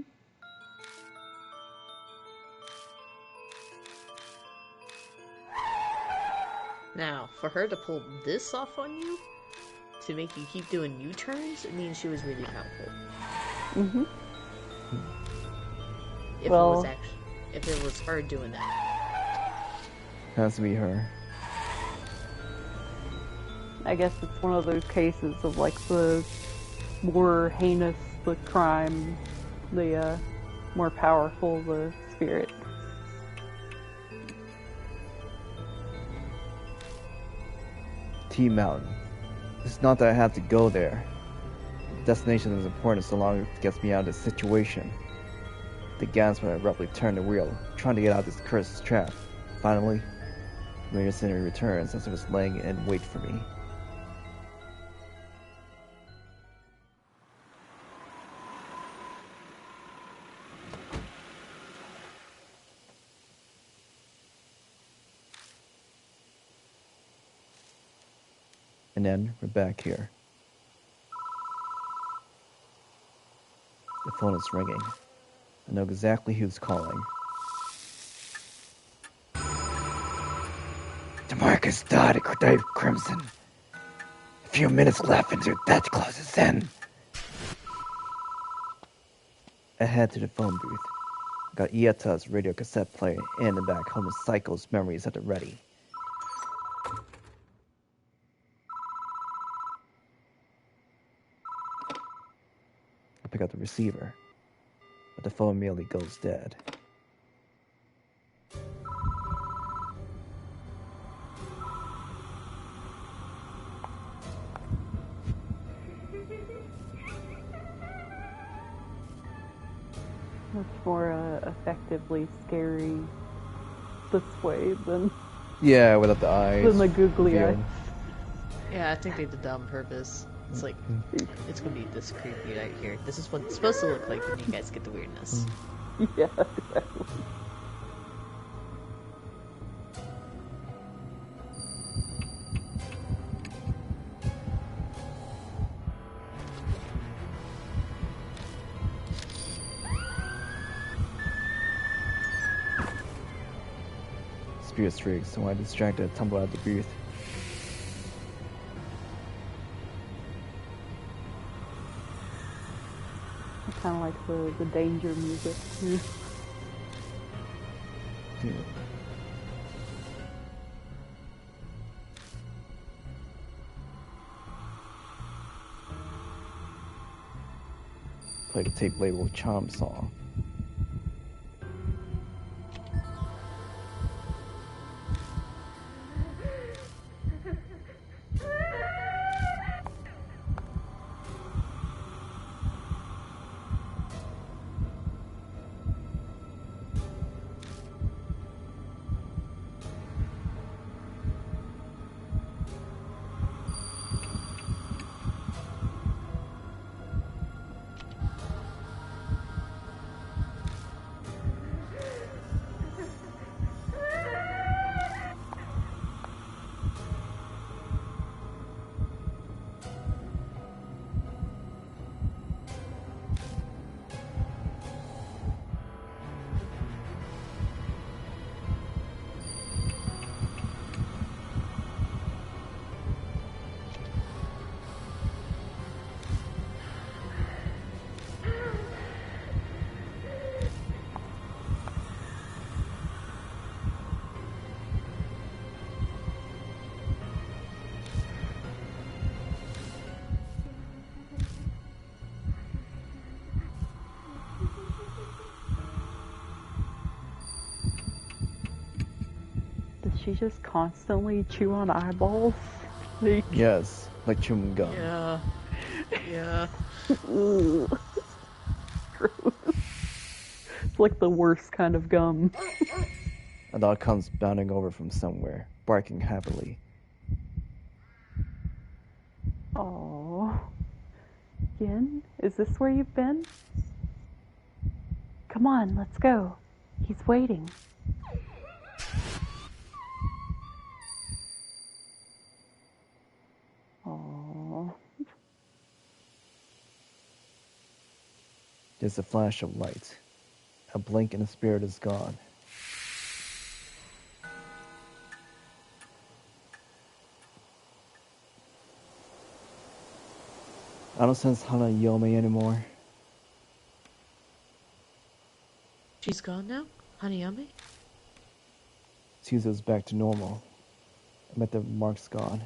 Now, for her to pull this off on you, to make you keep doing U-turns, it means she was really powerful. Mm-hmm. If it was her doing that. Has to be her. I guess it's one of those cases of like the more heinous the crime, the more powerful the spirit. T-Mountain. It's not that I have to go there. The destination is important so long as it gets me out of this situation. The Gansman abruptly turned the wheel, trying to get out of this cursed trap. Finally, Mayor Center returns as it was laying in wait for me. And then we're back here. The phone is ringing. I know exactly who's calling. DeMarcus died at Dave Crimson. A few minutes left until that closes in. I head to the phone booth. Got Eita's radio cassette player in the back, home with Psycho's memories at the ready. pick up the receiver, but the phone merely goes dead. Much more effectively scary this way than Yeah, without the eyes. than the googly eye. revealed. Yeah, I think they did that on purpose. It's like, it's gonna be this creepy right here. This is what it's supposed to look like when you guys get the weirdness. Yeah, exactly. Spirits rigged, so I distracted, tumble out of the booth. I kind of like the danger music. Yeah. Play the tape labeled Charm Song. Does she just constantly chew on eyeballs? Like, Yes, like chewing gum. Yeah. Yeah. ugh. Gross. It's like the worst kind of gum. A dog comes bounding over from somewhere, barking happily. Aww. Yin, is this where you've been? Come on, let's go. He's waiting. Aww. There's a flash of light. A blink and the spirit is gone. I don't sense Hanayome anymore. She's gone now? Hanayome? Seems it was back to normal. I bet the mark's gone.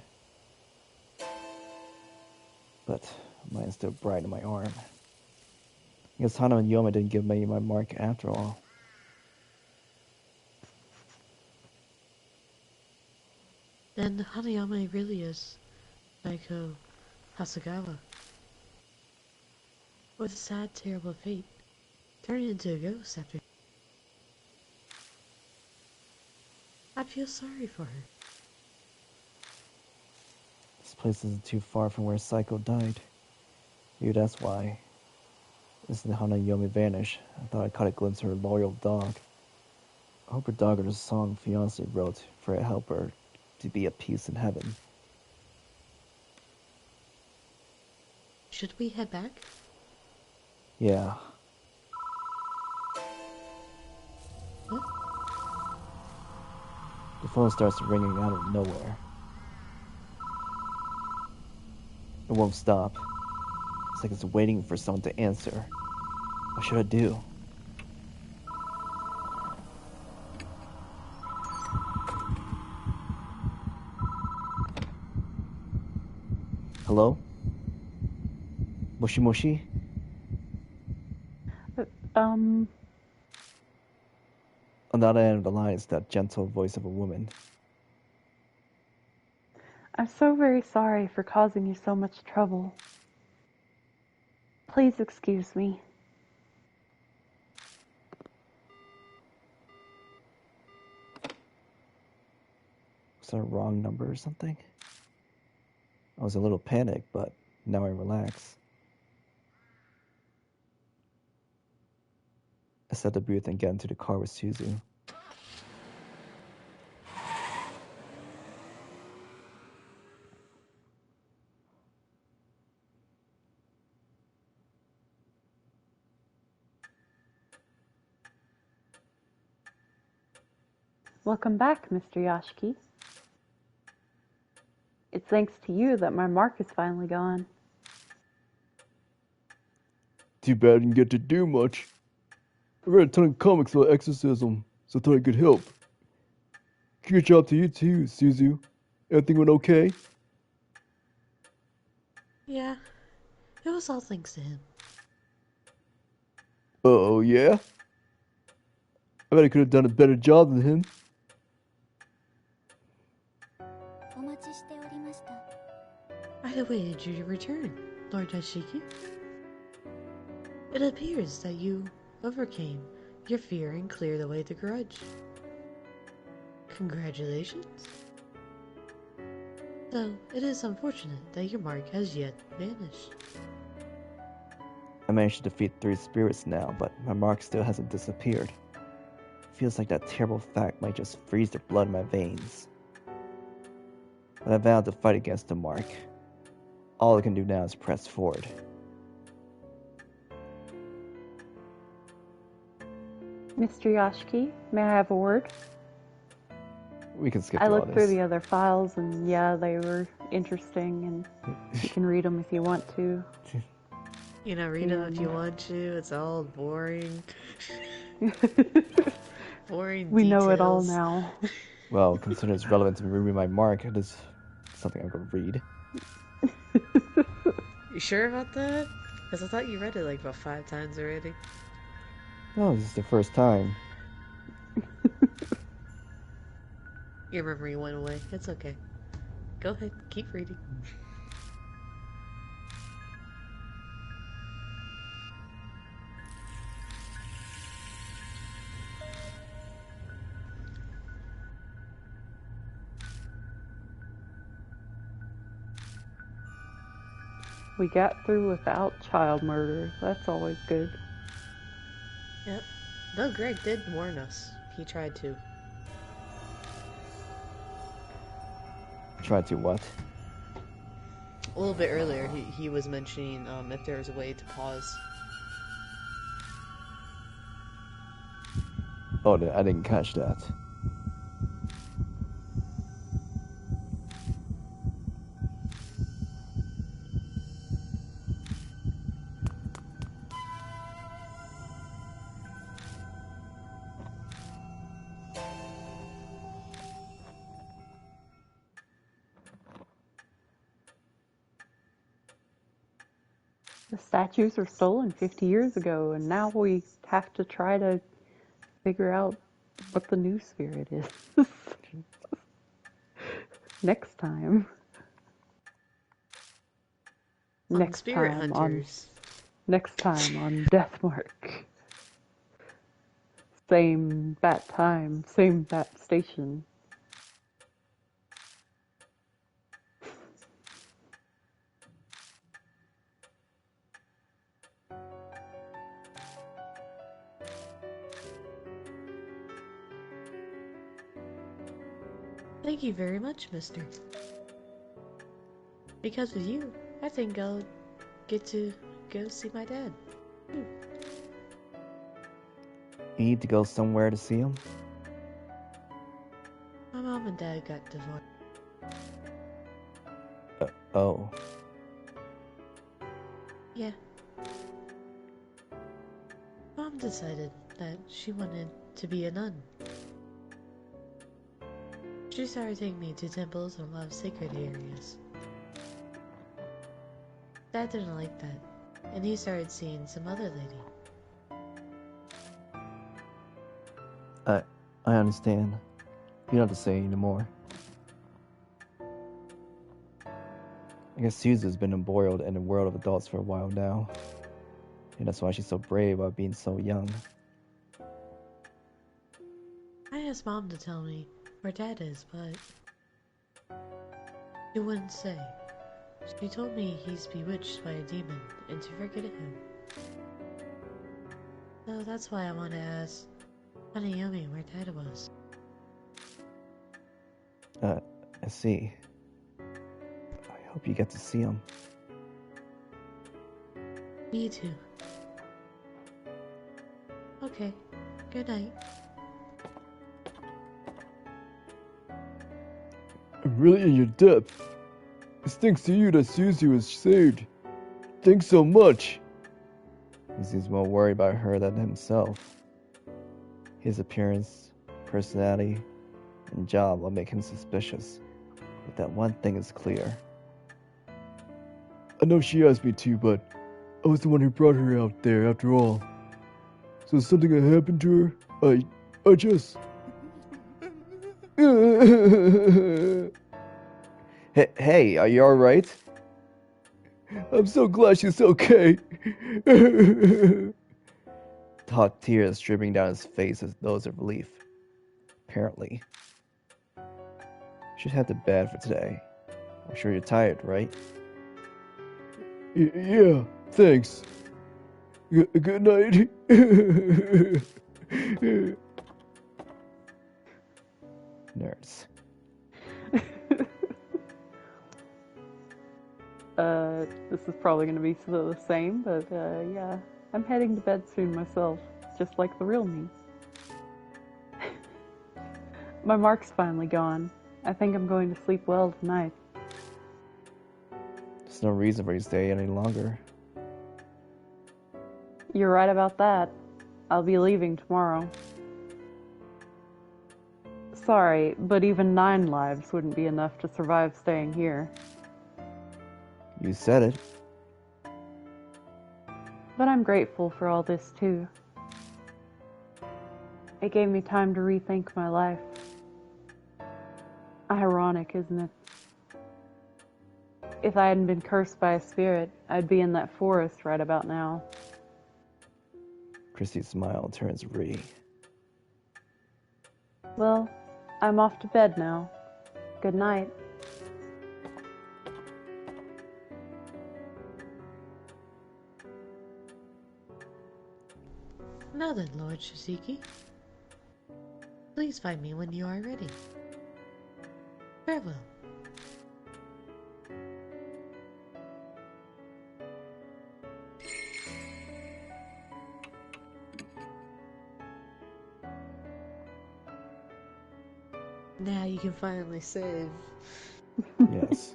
But mine's still bright in my arm. I guess Hanayome didn't give me my mark after all. Then Hanayome really is Naiko Hasagawa. With a sad, terrible fate, turned into a ghost after. I feel sorry for her. This place isn't too far from where Psycho died. Maybe that's why. Since Hanayome vanished, I thought I caught a glimpse of her loyal dog. I hope her dog heard a song fiancé wrote for it help her to be at peace in heaven. Should we head back? Yeah. What? The phone starts ringing out of nowhere. It won't stop. It's like it's waiting for someone to answer. What should I do? Hello? Moshi Moshi? On the other end of the line is that gentle voice of a woman. I'm so very sorry for causing you so much trouble. Please excuse me. Was that a wrong number or something? I was a little panicked, but now I relax. I set the booth and get into the car with Suzu. Welcome back, Mr. Yashiki. It's thanks to you that my mark is finally gone. Too bad I didn't get to do much. I read a ton of comics about exorcism, so I thought I could help. Good job to you too, Suzu. Everything went okay? Yeah, it was all thanks to him. Oh, yeah? I bet I could have done a better job than him. I had awaited your return, Lord Yashiki. It appears that you overcame your fear and cleared away the grudge. Congratulations. Though it is unfortunate that your mark has yet vanished. I managed to defeat 3 spirits now, but my mark still hasn't disappeared. Feels like that terrible fact might just freeze the blood in my veins. But I vowed to fight against the mark. All I can do now is press forward. Mr. Yashiki, may I have a word? We can skip I through all looked through this. the other files, and yeah, they were interesting, and you can read them if you want to. You know, read them if you want to. It's all boring. Boring We details. know it all now. Well, considering it's relevant to removing my mark, it is something I'm going to read. You sure about that? Because I thought you read it like about 5 times already. No, this is the first time. Your memory went away. It's okay. Go ahead, keep reading. We got through without child murder. That's always good. Yep. Though Greg did warn us. He tried to. Try to what? A little bit earlier, he was mentioning if there was a way to pause. Oh, I didn't catch that. The statues were stolen 50 years ago, and now we have to try to figure out what the new spirit is. Next time. On Spirit Hunters. Next time on Deathmark. Same bat time, same bat station. Thank you very much, mister. Because of you, I think I'll get to go see my dad. You need to go somewhere to see him? My mom and dad got divorced. Oh. Yeah. Mom decided that she wanted to be a nun. She started taking me to temples and a lot of sacred areas. Dad didn't like that, and he started seeing some other lady. I understand. You don't have to say anymore. I guess Suzu's been embroiled in the world of adults for a while now. And that's why she's so brave about being so young. I asked Mom to tell me where Dad is, but she wouldn't say. She told me he's bewitched by a demon and to forget him. So that's why I want to ask Hanayome where Dad was. I see. I hope you get to see him. Me too. Okay, good night. I'm really in your debt. It's thanks to you that Suzu was saved. Thanks so much. He seems more worried about her than himself. His appearance, personality, and job will make him suspicious. But that one thing is clear. I know she asked me to, but I was the one who brought her out there after all. So if something had happened to her, I just... Hey, are you alright? I'm so glad she's okay. Hot tears dripping down his face as those of relief. Apparently. Should head to bed for today. I'm sure you're tired, right? Yeah, thanks. Good night. Nerds. This is probably going to be the same, but yeah, I'm heading to bed soon myself, just like the real me. My mark's finally gone. I think I'm going to sleep well tonight. There's no reason for you to stay any longer. You're right about that. I'll be leaving tomorrow. Sorry, but even 9 lives wouldn't be enough to survive staying here. You said it. But I'm grateful for all this too. It gave me time to rethink my life. Ironic, isn't it? If I hadn't been cursed by a spirit, I'd be in that forest right about now. Christie's smile turns ruddy. Well, I'm off to bed now. Good night. Now then, Lord Shiziki. Please find me when you are ready. Farewell. Now you can finally save. Yes.